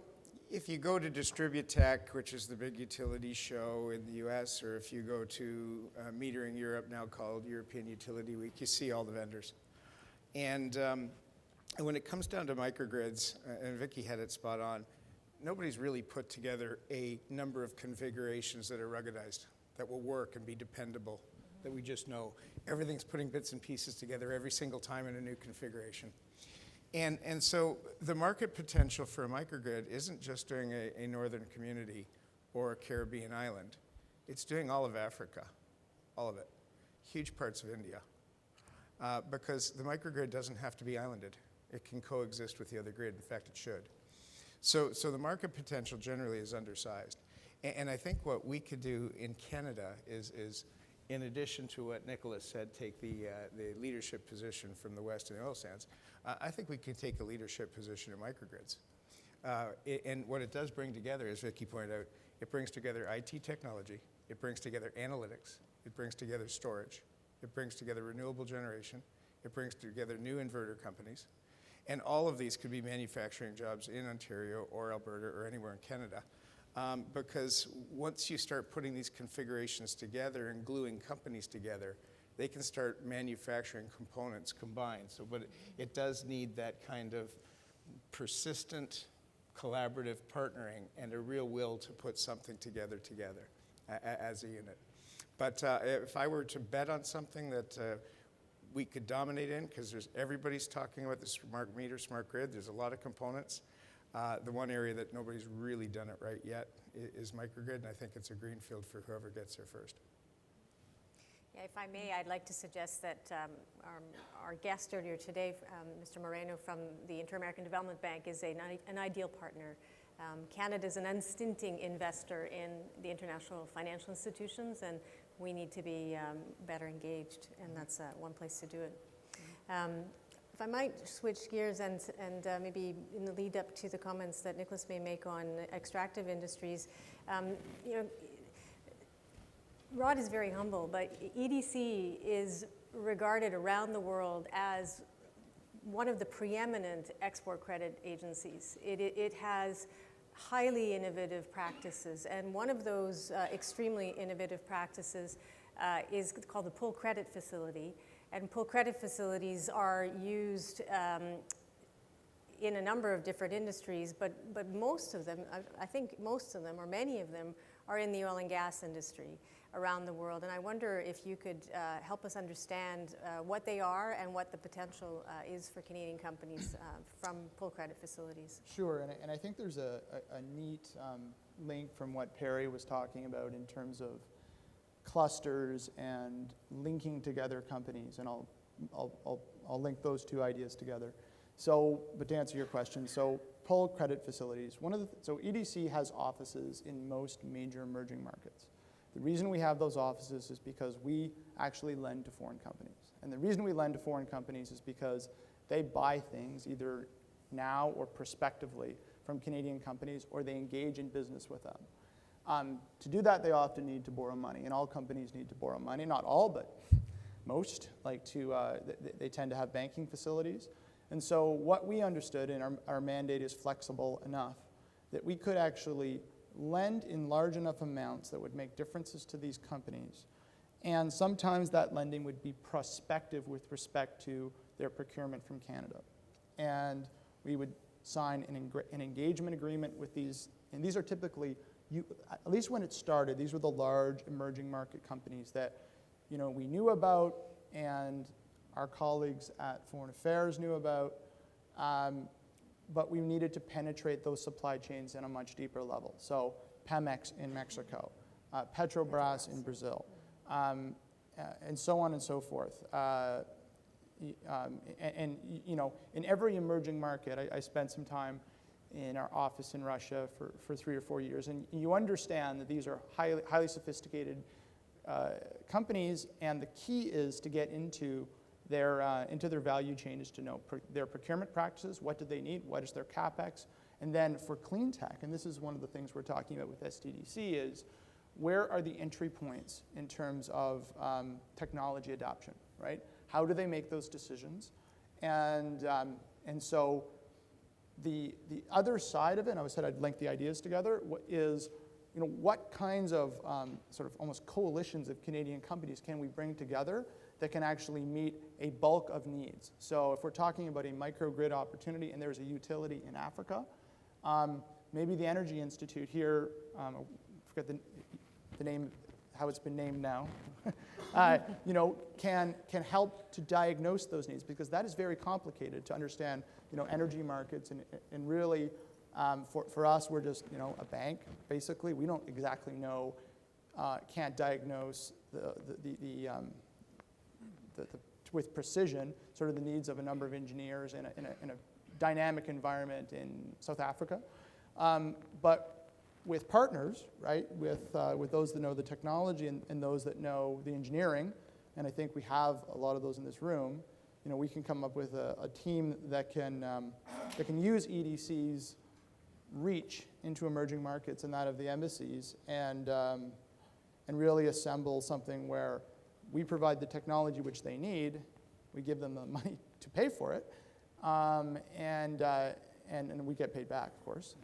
if you go to Distributech, which is the big utility show in the US, or if you go to Metering Europe, now called European Utility Week, you see all the vendors. And when it comes down to microgrids, and Vicky had it spot on, nobody's really put together a number of configurations that are ruggedized, that will work and be dependable, that we just know. Everything's putting bits and pieces together every single time in a new configuration. And so the market potential for a microgrid isn't just doing a northern community or a Caribbean island. It's doing all of Africa, all of it, huge parts of India, because the microgrid doesn't have to be islanded. It can coexist with the other grid. In fact, it should. So the market potential generally is undersized. And I think what we could do in Canada is in addition to what Nicholas said, take the leadership position from the West in the oil sands, I think we can take a leadership position in microgrids. And what it does bring together, as Vicky pointed out, it brings together IT technology, it brings together analytics, it brings together storage, it brings together renewable generation, it brings together new inverter companies, and all of these could be manufacturing jobs in Ontario or Alberta or anywhere in Canada. Because once you start putting these configurations together and gluing companies together, they can start manufacturing components combined. So, but it does need that kind of persistent, collaborative partnering and a real will to put something together as a unit. But if I were to bet on something that we could dominate in, because everybody's talking about the smart meter, smart grid, there's a lot of components. The one area that nobody's really done it right yet is microgrid, and I think it's a greenfield for whoever gets there first. Yeah, if I may, I'd like to suggest that our guest earlier today, Mr. Moreno from the Inter-American Development Bank, is an ideal partner. Canada is an unstinting investor in the international financial institutions, and we need to be better engaged, and that's one place to do it. If I might switch gears and maybe in the lead up to the comments that Nicholas may make on extractive industries, Rod is very humble, but EDC is regarded around the world as one of the preeminent export credit agencies. It has highly innovative practices, and one of those extremely innovative practices is called the Pull Credit Facility. And pull credit facilities are used in a number of different industries, but most of them, I think most of them, or many of them, are in the oil and gas industry around the world. And I wonder if you could help us understand what they are and what the potential is for Canadian companies from pull credit facilities. Sure, and I think there's a neat link from what Perry was talking about in terms of clusters and linking together companies, and I'll I'll link those two ideas together. So, but to answer your question, so pull credit facilities. So EDC has offices in most major emerging markets. The reason we have those offices is because we actually lend to foreign companies. And the reason we lend to foreign companies is because they buy things either now or prospectively from Canadian companies, or they engage in business with them. To do that, they often need to borrow money, and all companies need to borrow money. Not all, but most they tend to have banking facilities. And so what we understood, and our mandate is flexible enough, that we could actually lend in large enough amounts that would make differences to these companies. And sometimes that lending would be prospective with respect to their procurement from Canada. And we would sign an engagement agreement with these, and these are typically, at least when it started, these were the large emerging market companies that we knew about and our colleagues at Foreign Affairs knew about, but we needed to penetrate those supply chains in a much deeper level. So Pemex in Mexico, Petrobras in Brazil, and so on and so forth. In every emerging market, I spent some time in our office in Russia for 3 or 4 years, and you understand that these are highly sophisticated companies, and the key is to get into their value chain, is to know their procurement practices, what do they need, what is their CapEx, and then for clean tech, and this is one of the things we're talking about with SDDC, is where are the entry points in terms of technology adoption, right? How do they make those decisions? And so the other side of it, and I said I'd link the ideas together, is what kinds of sort of almost coalitions of Canadian companies can we bring together that can actually meet a bulk of needs? So if we're talking about a microgrid opportunity and there's a utility in Africa, maybe the Energy Institute here, I forget the name, how it's been named now, can help to diagnose those needs, because that is very complicated to understand, energy markets, and really, for us, we're just, a bank, basically. We don't exactly know, can't diagnose with precision sort of the needs of a number of engineers in a dynamic environment in South Africa. But with partners, right, with those that know the technology and those that know the engineering, and I think we have a lot of those in this room, we can come up with a team that can use EDC's reach into emerging markets and that of the embassies, and really assemble something where we provide the technology which they need, we give them the money to pay for it, and we get paid back, of course,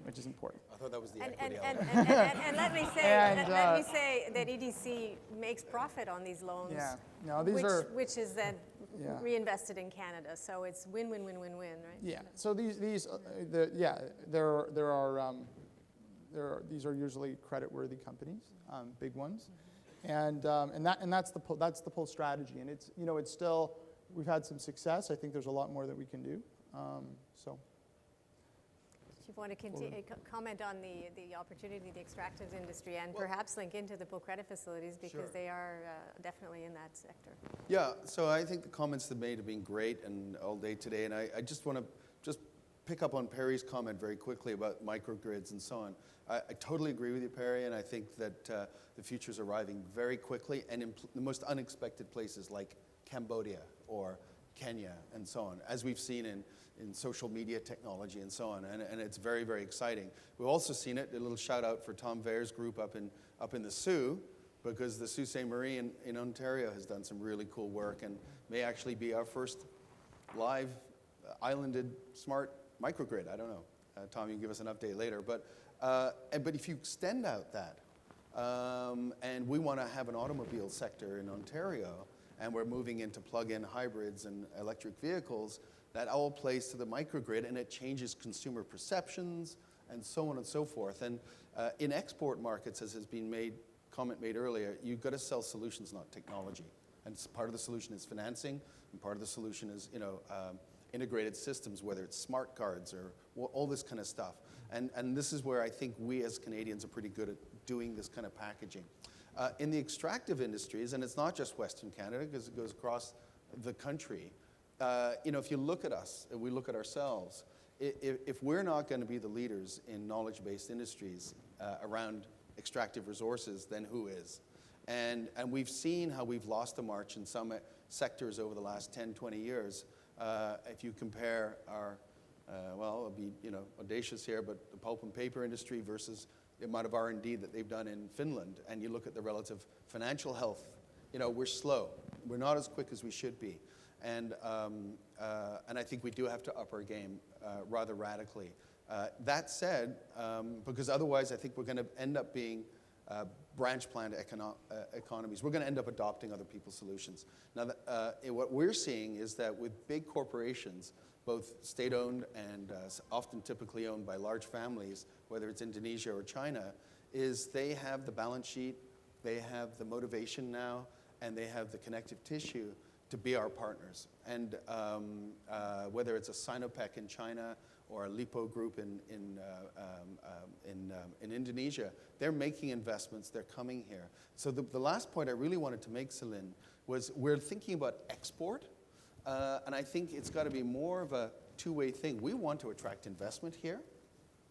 which is important. I thought that was the equity and let me say that EDC makes profit on these loans. Yeah, no, which is then reinvested in Canada. So it's win-win-win-win-win, right? Yeah. So these are usually credit-worthy companies, big ones, and that's the pull strategy. And it's still, we've had some success. I think there's a lot more that we can do. So. If you want to continue, comment on the opportunity, the extractives industry, and perhaps link into the pull credit facilities, because they are definitely in that sector. Yeah, so I think the comments that made have been great and all day today, and I just want to pick up on Perry's comment very quickly about microgrids and so on. I totally agree with you, Perry, and I think that the future is arriving very quickly and in the most unexpected places like Cambodia or Kenya and so on, as we've seen in social media technology and so on, and it's very, very exciting. We've also seen it, a little shout out for Tom Vair's group up in the Sault, because the Sault Ste. Marie in Ontario has done some really cool work and may actually be our first live islanded smart microgrid. I don't know. Tom, you can give us an update later. But if you extend out that, and we want to have an automobile sector in Ontario, and we're moving into plug-in hybrids and electric vehicles, that all plays to the microgrid, and it changes consumer perceptions and so on and so forth. And in export markets, as has been comment made earlier, you've got to sell solutions, not technology. And part of the solution is financing, and part of the solution is integrated systems, whether it's smart cards or all this kind of stuff. And this is where I think we as Canadians are pretty good at doing this kind of packaging. In the extractive industries, and it's not just Western Canada, because it goes across the country. If you look at us, if we look at ourselves, if we're not going to be the leaders in knowledge-based industries around extractive resources, then who is? And we've seen how we've lost a march in some sectors over the last 10, 20 years. If you compare our, I'll be audacious here, but the pulp and paper industry versus the amount of R&D that they've done in Finland, and you look at the relative financial health, we're slow. We're not as quick as we should be. And I think we do have to up our game rather radically. That said, because otherwise I think we're going to end up being branch plant economies. We're going to end up adopting other people's solutions. Now, what we're seeing is that with big corporations, both state-owned and often typically owned by large families, whether it's Indonesia or China, is they have the balance sheet, they have the motivation now, and they have the connective tissue to be our partners. And whether it's a Sinopec in China or a Lipo Group in Indonesia, they're making investments, they're coming here. So the last point I really wanted to make, Céline, was we're thinking about export, and I think it's got to be more of a two-way thing. We want to attract investment here.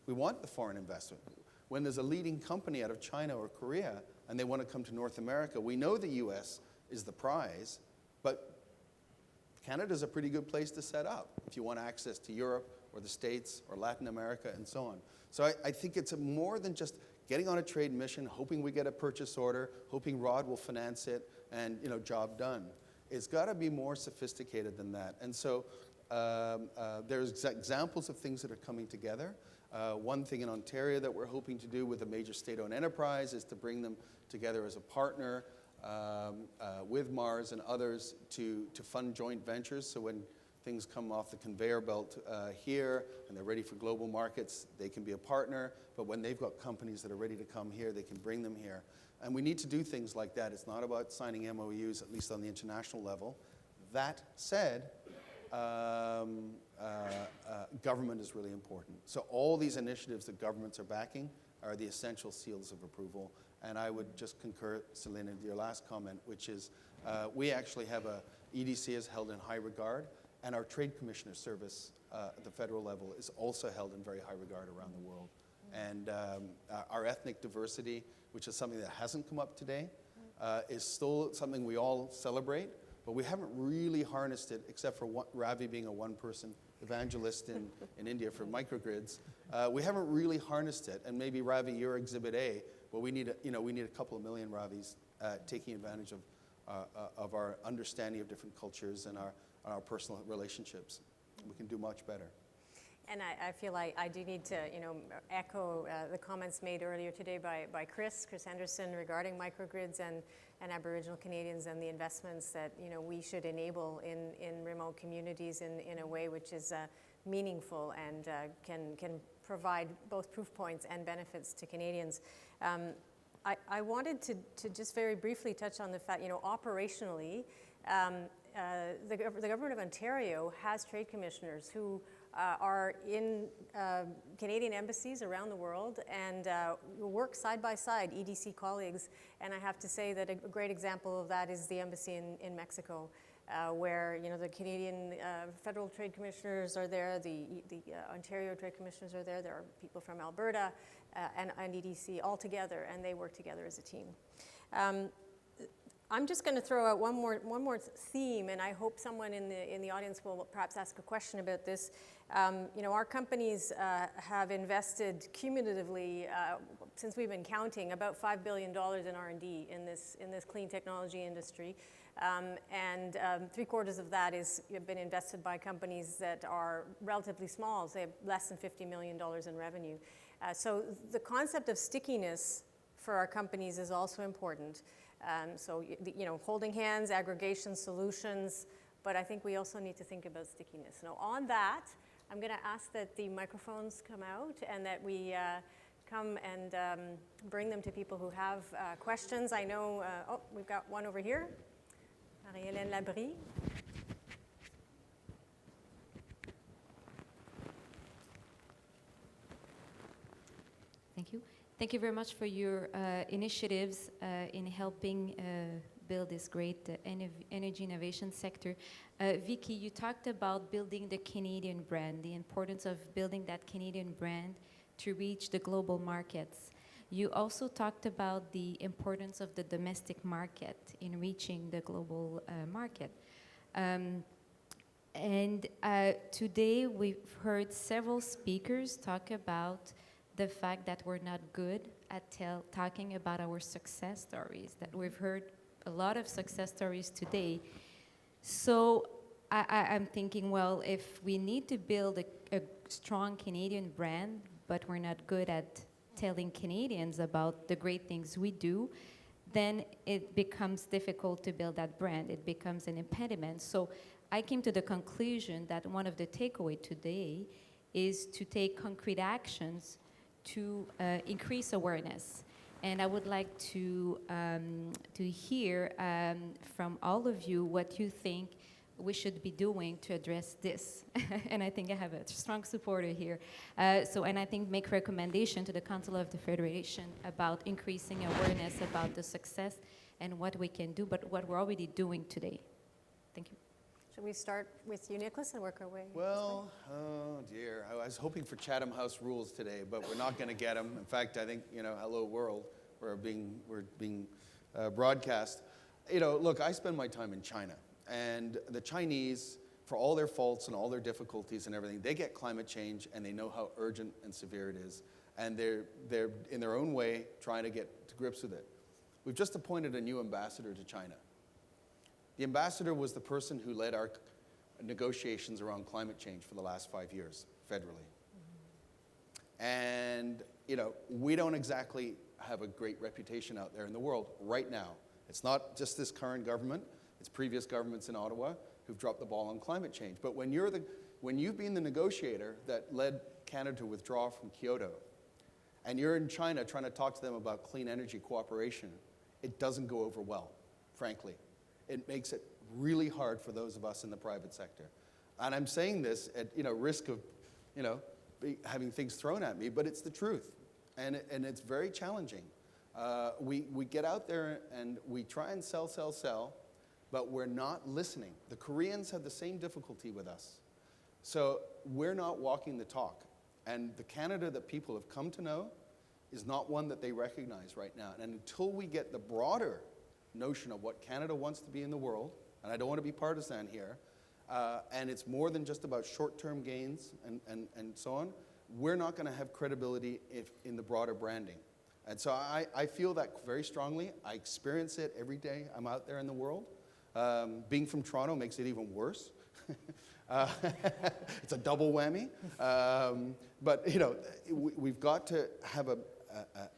We want the foreign investment. When there's a leading company out of China or Korea and they want to come to North America, we know the US is the prize, but Canada's a pretty good place to set up if you want access to Europe or the States or Latin America and so on. So I think it's more than just getting on a trade mission, hoping we get a purchase order, hoping Rod will finance it, and job done. It's got to be more sophisticated than that. And so there's examples of things that are coming together. One thing in Ontario that we're hoping to do with a major state-owned enterprise is to bring them together as a partner with Mars and others to fund joint ventures. So when things come off the conveyor belt here and they're ready for global markets, they can be a partner. But when they've got companies that are ready to come here, they can bring them here. And we need to do things like that. It's not about signing MOUs, at least on the international level. That said, government is really important. So all these initiatives that governments are backing are the essential seals of approval. And I would just concur, Céline, in your last comment, which is we actually have EDC is held in high regard, and our Trade Commissioner service at the federal level is also held in very high regard around the world. And our ethnic diversity, which is something that hasn't come up today, is still something we all celebrate, but we haven't really harnessed it, except for Ravi being a one-person evangelist in India for microgrids. We haven't really harnessed it, and maybe Ravi, you're Exhibit A, but we need a couple of million Ravis taking advantage of our understanding of different cultures and our personal relationships. We can do much better. And I feel like I do need to, echo the comments made earlier today by Chris Henderson regarding microgrids and Aboriginal Canadians and the investments that, we should enable in remote communities in a way which is meaningful and can provide both proof points and benefits to Canadians. I wanted to just very briefly touch on the fact, operationally, the government of Ontario has trade commissioners who are in Canadian embassies around the world and work side by side, EDC colleagues. And I have to say that a great example of that is the embassy in Mexico, where the Canadian federal trade commissioners are there, the Ontario trade commissioners are there. There are people from Alberta and EDC all together, and they work together as a team. I'm just going to throw out one more theme, and I hope someone in the audience will perhaps ask a question about this. Our companies have invested cumulatively, since we've been counting, about $5 billion in R&D in this clean technology industry. And 3/4 of that has been invested by companies that are relatively small, say less than $50 million in revenue. So the concept of stickiness for our companies is also important. So, holding hands, aggregation solutions, but I think we also need to think about stickiness. Now, on that, I'm going to ask that the microphones come out and that we come and bring them to people who have questions. I know, we've got one over here. Marie-Hélène Labrie. Thank you. Thank you very much for your initiatives in helping build this great energy innovation sector. Vicky, you talked about building the Canadian brand, the importance of building that Canadian brand to reach the global markets. You also talked about the importance of the domestic market in reaching the global market. Today we've heard several speakers talk about the fact that we're not good at talking about our success stories, that we've heard a lot of success stories today. So I'm thinking, well, if we need to build a strong Canadian brand, but we're not good at telling Canadians about the great things we do, then it becomes difficult to build that brand. It becomes an impediment. So I came to the conclusion that one of the takeaways today is to take concrete actions to increase awareness. And I would like to hear from all of you what you think we should be doing to address this. And I think I have a strong supporter here. And I think make recommendation to the Council of the Federation about increasing awareness about the success and what we can do, but what we're already doing today. Thank you. Should we start with you, Nicholas, and work our way? Well, oh dear. I was hoping for Chatham House rules today, but we're not going to get them. In fact, I think, hello world, we're being broadcast. Look, I spend my time in China. And the Chinese, for all their faults and all their difficulties and everything, they get climate change and they know how urgent and severe it is. And they're in their own way trying to get to grips with it. We've just appointed a new ambassador to China. The ambassador was the person who led our negotiations around climate change for the last 5 years, federally. And, we don't exactly have a great reputation out there in the world right now. It's not just this current government. It's previous governments in Ottawa who've dropped the ball on climate change. But when you've been the negotiator that led Canada to withdraw from Kyoto, and you're in China trying to talk to them about clean energy cooperation, it doesn't go over well, frankly. It makes it really hard for those of us in the private sector. And I'm saying this at risk of having things thrown at me, but it's the truth. And it's very challenging. We get out there and we try and sell, but we're not listening. The Koreans have the same difficulty with us. So we're not walking the talk. And the Canada that people have come to know is not one that they recognize right now. And until we get the broader notion of what Canada wants to be in the world, and I don't want to be partisan here, and it's more than just about short-term gains and so on, we're not going to have credibility in the broader branding. And so I feel that very strongly. I experience it every day I'm out there in the world. Being from Toronto makes it even worse. It's a double whammy. But we've got to have a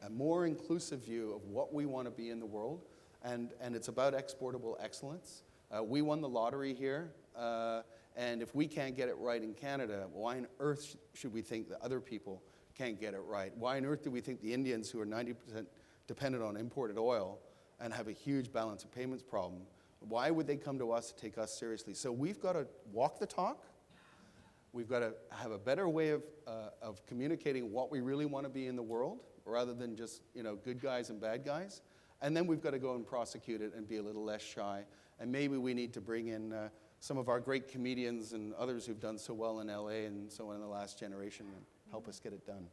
more inclusive view of what we want to be in the world, and it's about exportable excellence. We won the lottery here, and if we can't get it right in Canada, why on earth should we think that other people can't get it right? Why on earth do we think the Indians, who are 90% dependent on imported oil and have a huge balance of payments problem, why would they come to us to take us seriously? So we've got to walk the talk. We've got to have a better way of communicating what we really want to be in the world, rather than just good guys and bad guys. And then we've got to go and prosecute it and be a little less shy. And maybe we need to bring in some of our great comedians and others who've done so well in LA and so on in the last generation and help us get it done.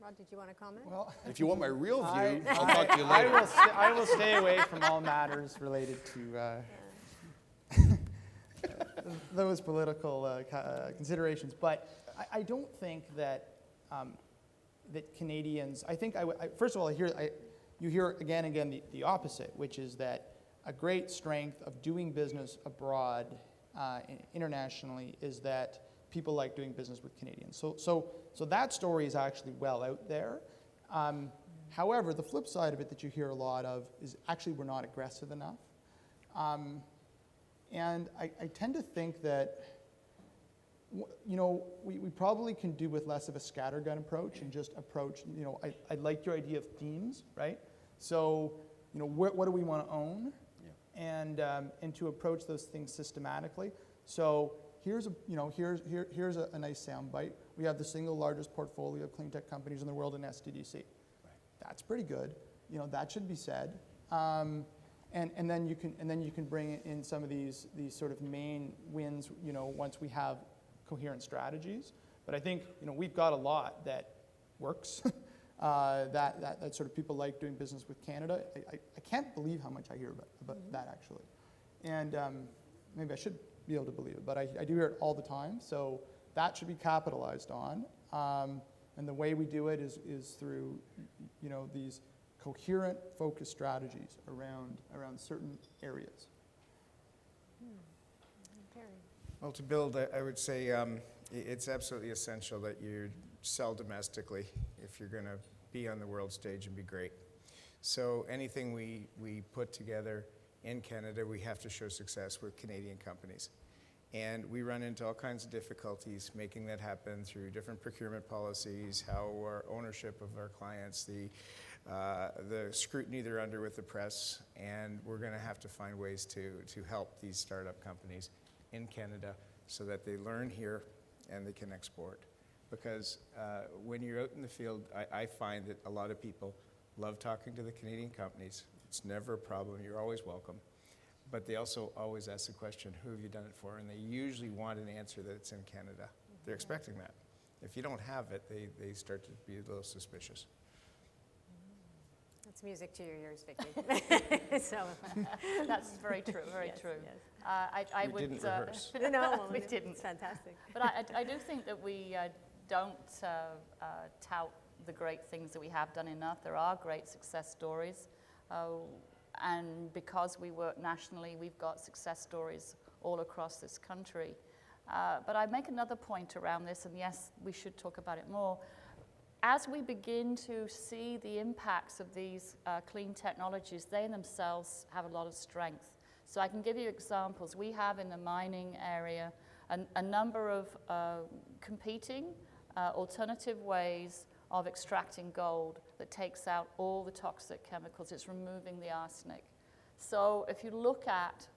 Rod, did you want to comment? Well, If you want my real view, I'll talk to you later. I will stay away from all matters related to those political considerations. But I don't think that that Canadians. I think first of all, you hear again and again the opposite, which is that a great strength of doing business abroad internationally is that people like doing business with Canadians. So that story is actually well out there. However, the flip side of it that you hear a lot of is actually we're not aggressive enough. And I tend to think that we probably can do with less of a scattergun approach and just approach, I like your idea of themes, right? So, what do we want to own? Yeah. And to approach those things systematically. So here's a nice soundbite. We have the single largest portfolio of clean tech companies in the world in SDDC. Right. That's pretty good. That should be said. And then you can bring in some of these sort of main wins, once we have coherent strategies. But I think, we've got a lot that works, that sort of people like doing business with Canada. I can't believe how much I hear about that, actually. And maybe I should be able to believe it, but I do hear it all the time. So that should be capitalized on. And the way we do it is through, these coherent, focused strategies around certain areas. Well, to build, I would say it's absolutely essential that you sell domestically if you're going to be on the world stage and be great. So anything we put together in Canada, we have to show success with Canadian companies. And we run into all kinds of difficulties making that happen through different procurement policies, how our ownership of our clients, the scrutiny they're under with the press, and we're going to have to find ways to help these startup companies in Canada so that they learn here and they can export. Because when you're out in the field, I find that a lot of people love talking to the Canadian companies. It's never a problem. You're always welcome. But they also always ask the question, who have you done it for? And they usually want an answer that it's in Canada. They're expecting that. If you don't have it, they start to be a little suspicious. That's music to your ears, Vicky. So That's very true, very yes, true. Yes. I We would, didn't rehearse. No, we didn't. It's fantastic. But I do think that we don't tout the great things that we have done enough. There are great success stories. And because we work nationally, we've got success stories all across this country. But I make another point around this, and yes, we should talk about it more. As we begin to see the impacts of these clean technologies, they in themselves have a lot of strength. So I can give you examples. We have in the mining area a number of competing alternative ways of extracting gold that takes out all the toxic chemicals. It's removing the arsenic. So if you look at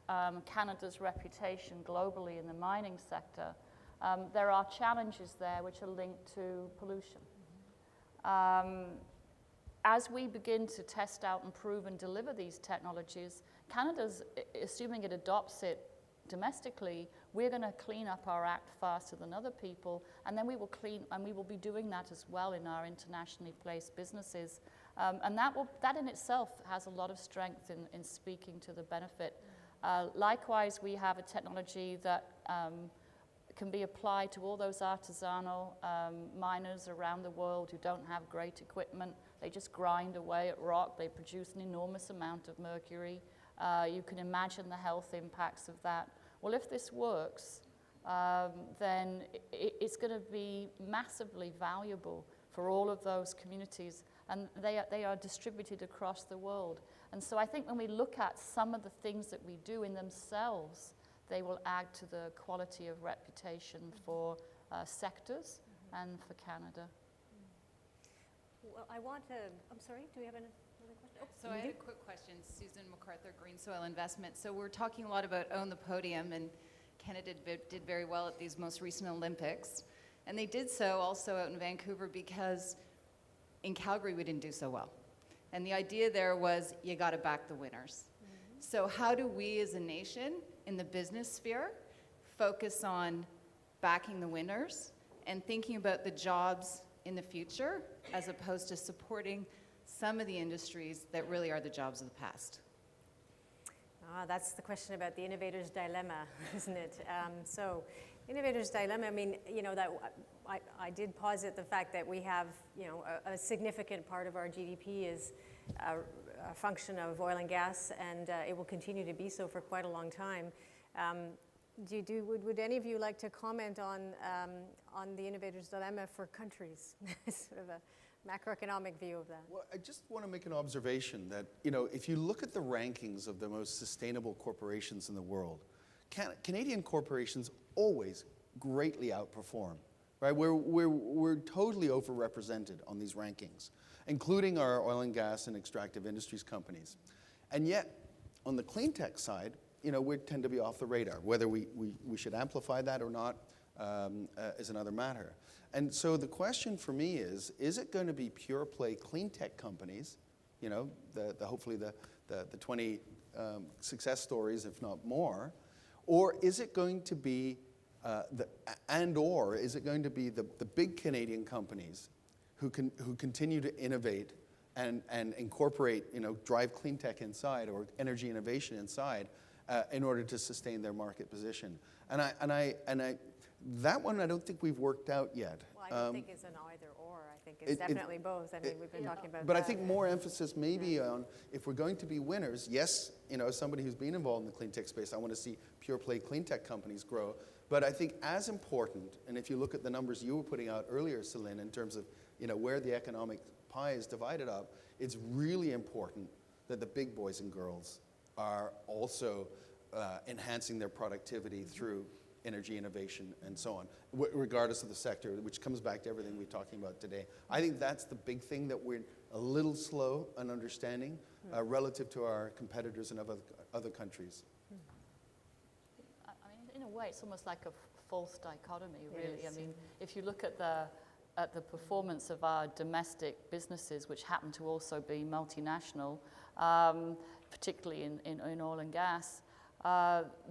Canada's reputation globally in the mining sector, there are challenges there which are linked to pollution. As we begin to test out and prove and deliver these technologies, Canada's, assuming it adopts it domestically, we're going to clean up our act faster than other people, and then we will be doing that as well in our internationally placed businesses. And that in itself has a lot of strength in speaking to the benefit. Likewise, we have a technology that can be applied to all those artisanal miners around the world who don't have great equipment. They just grind away at rock. They produce an enormous amount of mercury. You can imagine the health impacts of that. Well, if this works, then it's going to be massively valuable for all of those communities, and they are distributed across the world. And so I think when we look at some of the things that we do in themselves, they will add to the quality of reputation for sectors and for Canada. Well, I'm sorry, do we have another question? Oh, So I had a quick question. Susan MacArthur, Green Soil Investment. So we're talking a lot about Own the Podium, and Canada did very well at these most recent Olympics. And they did so also out in Vancouver because in Calgary we didn't do so well. And the idea there was you got to back the winners. Mm-hmm. So how do we as a nation in the business sphere focus on backing the winners and thinking about the jobs in the future as opposed to supporting some of the industries that really are the jobs of the past? That's the question about the innovator's dilemma, isn't it? So, innovator's dilemma, I mean, that I did posit the fact that we have, a significant part of our GDP is a function of oil and gas, and it will continue to be so for quite a long time. Would any of you like to comment on the innovator's dilemma for countries? Sort of a macroeconomic view of that. Well, I just want to make an observation that, if you look at the rankings of the most sustainable corporations in the world, Canadian corporations always greatly outperform, right? We're totally overrepresented on these rankings, including our oil and gas and extractive industries companies. And yet, on the clean tech side, we tend to be off the radar. Whether we should amplify that or not is another matter. And so the question for me is it going to be pure play clean tech companies, hopefully the 20 success stories, if not more? Or is it going to be, is it going to be the big Canadian companies who continue to innovate and incorporate, drive clean tech inside or energy innovation inside in order to sustain their market position? And that one I don't think we've worked out yet. Well, I don't think it's an either or. I think it's definitely both. I mean, we've been talking about But that. I think more emphasis maybe on, if we're going to be winners, yes, as somebody who's been involved in the clean tech space, I want to see pure play clean tech companies grow. But I think as important, and if you look at the numbers you were putting out earlier, Céline, in terms of where the economic pie is divided up, it's really important that the big boys and girls are also enhancing their productivity through energy innovation and so on, regardless of the sector, which comes back to everything we're talking about today. I think that's the big thing that we're a little slow on understanding relative to our competitors in other countries. I mean, in a way, it's almost like a false dichotomy, really. I mean, if you look at the performance of our domestic businesses, which happen to also be multinational, particularly in oil and gas,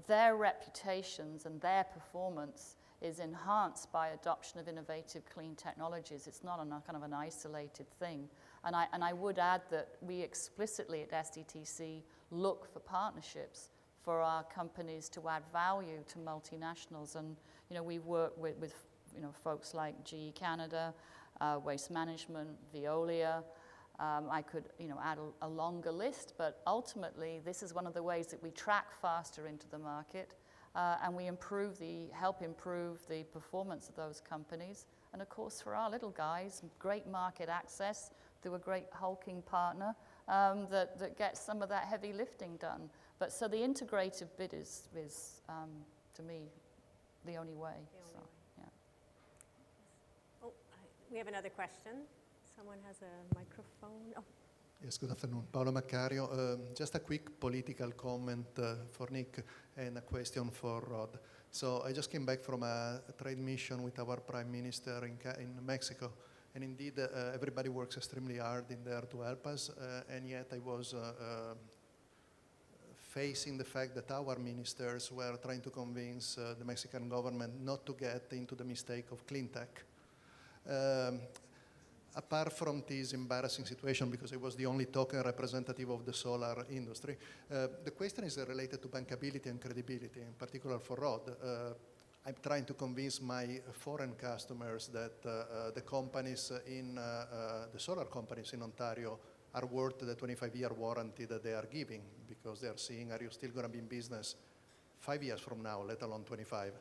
their reputations and their performance is enhanced by adoption of innovative clean technologies. It's not kind of an isolated thing. And I would add that we explicitly at SDTC look for partnerships for our companies to add value to multinationals. And we work with folks like GE Canada, Waste Management, Veolia. I could add a longer list, but ultimately this is one of the ways that we track faster into the market and we help improve the performance of those companies. And of course for our little guys, great market access through a great hulking partner that gets some of that heavy lifting done. But so the integrated bit is to me the only way. Oh, we have another question. Someone has a microphone. Oh. Yes, good afternoon. Paolo Maccario. Just a quick political comment for Nick and a question for Rod. So I just came back from a trade mission with our Prime Minister in Mexico. And indeed, everybody works extremely hard in there to help us. And yet I was facing the fact that our ministers were trying to convince the Mexican government not to get into the mistake of clean tech. Apart from this embarrassing situation, because I was the only token representative of the solar industry, the question is related to bankability and credibility, in particular for Rod. I'm trying to convince my foreign customers that the companies the solar companies in Ontario are worth the 25-year warranty that they are giving, because they are seeing, are you still going to be in business 5 years from now, let alone 25?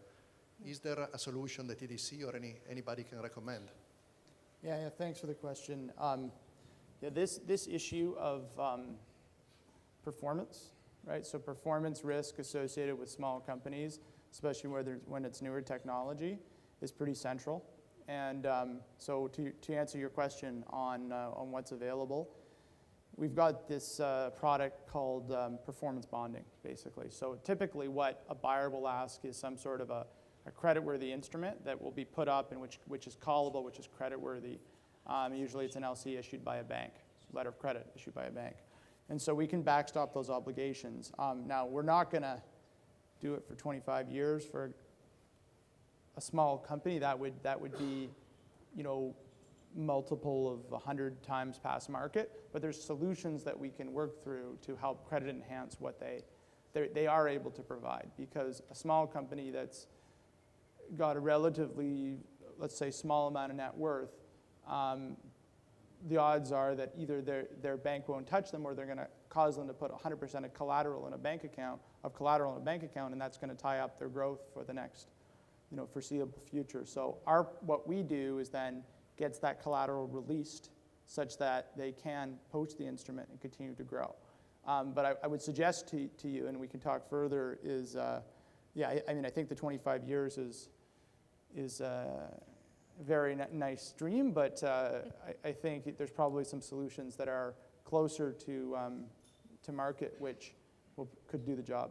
Is there a solution that EDC or anybody can recommend? Yeah, thanks for the question. This issue of performance, right? So performance risk associated with small companies, especially when it's newer technology, is pretty central. And so to answer your question on what's available, we've got this product called performance bonding, basically. So typically what a buyer will ask is some sort of a creditworthy instrument that will be put up and which is callable, which is creditworthy. Usually it's an LC issued by a bank, letter of credit issued by a bank. And so we can backstop those obligations. Now, we're not going to do it for 25 years for a small company. That would be, multiple of 100 times past market. But there's solutions that we can work through to help credit enhance what they are able to provide. Because a small company that's got a relatively, let's say, small amount of net worth, the odds are that either their bank won't touch them or they're going to cause them to put 100% of collateral in a bank account, and that's going to tie up their growth for the next foreseeable future. So what we do is then gets that collateral released such that they can poach the instrument and continue to grow. But I would suggest to you, and we can talk further, is I think the 25 years is a very nice dream, but I think there's probably some solutions that are closer to market, which could do the job.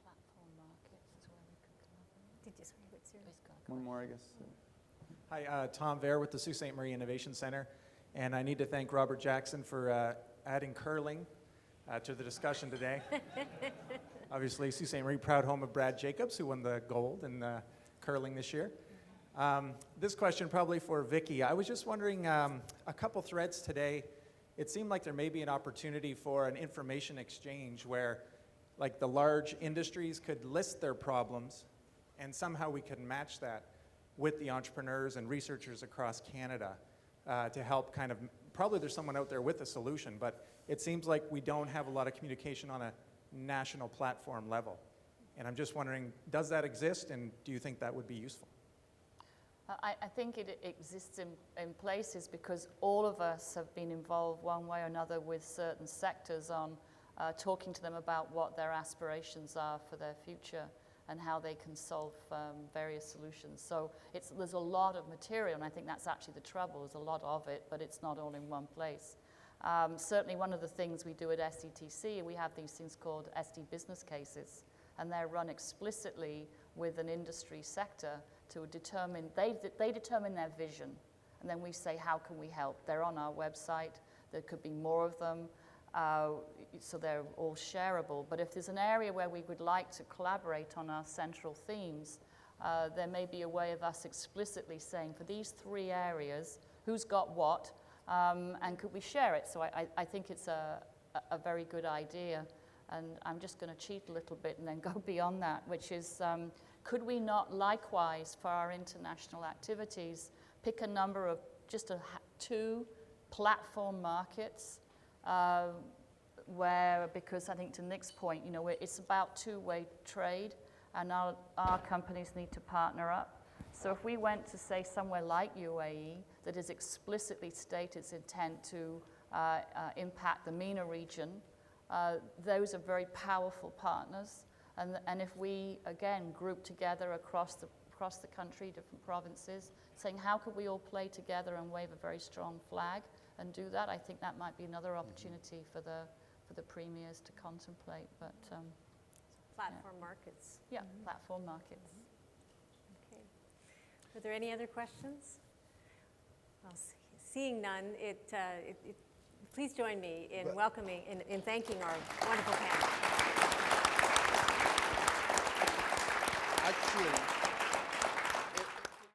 Platform markets is where we could collaborate. One more, I guess. Hi, Tom Vare with the Sault Ste. Marie Innovation Center. And I need to thank Robert Jackson for adding curling to the discussion today. Obviously, Sault Ste. Marie, proud home of Brad Jacobs, who won the gold in curling this year. This question probably for Vicky. I was just wondering, a couple threads today, it seemed like there may be an opportunity for an information exchange where like the large industries could list their problems and somehow we could match that with the entrepreneurs and researchers across Canada to help kind of, probably there's someone out there with a solution, but it seems like we don't have a lot of communication on a national platform level. And I'm just wondering, does that exist, and do you think that would be useful? I think it exists in places because all of us have been involved one way or another with certain sectors on talking to them about what their aspirations are for their future and how they can solve various solutions. So there's a lot of material, and I think that's actually the trouble. There's a lot of it, but it's not all in one place. Certainly one of the things we do at SDTC, we have these things called SD business cases, and they're run explicitly with an industry sector to determine, they determine their vision, and then we say, how can we help? They're on our website. There could be more of them, so they're all shareable. But if there's an area where we would like to collaborate on our central themes, there may be a way of us explicitly saying, for these 3 areas, who's got what, and could we share it? So I think it's a very good idea. And I'm just going to cheat a little bit and then go beyond that, which is, could we not likewise, for our international activities, pick a number of just 2 platform markets where, because I think to Nick's point, you know, it's about two-way trade, and our companies need to partner up. So if we went to, say, somewhere like UAE that has explicitly stated its intent to impact the MENA region, those are very powerful partners. And if we, again, group together across the country, different provinces, saying how could we all play together and wave a very strong flag and do that, I think that might be another opportunity for the premiers to contemplate. But Platform markets. yeah, platform markets. Okay. Are there any other questions? Well, seeing none, please join me in welcoming, in thanking our wonderful panel.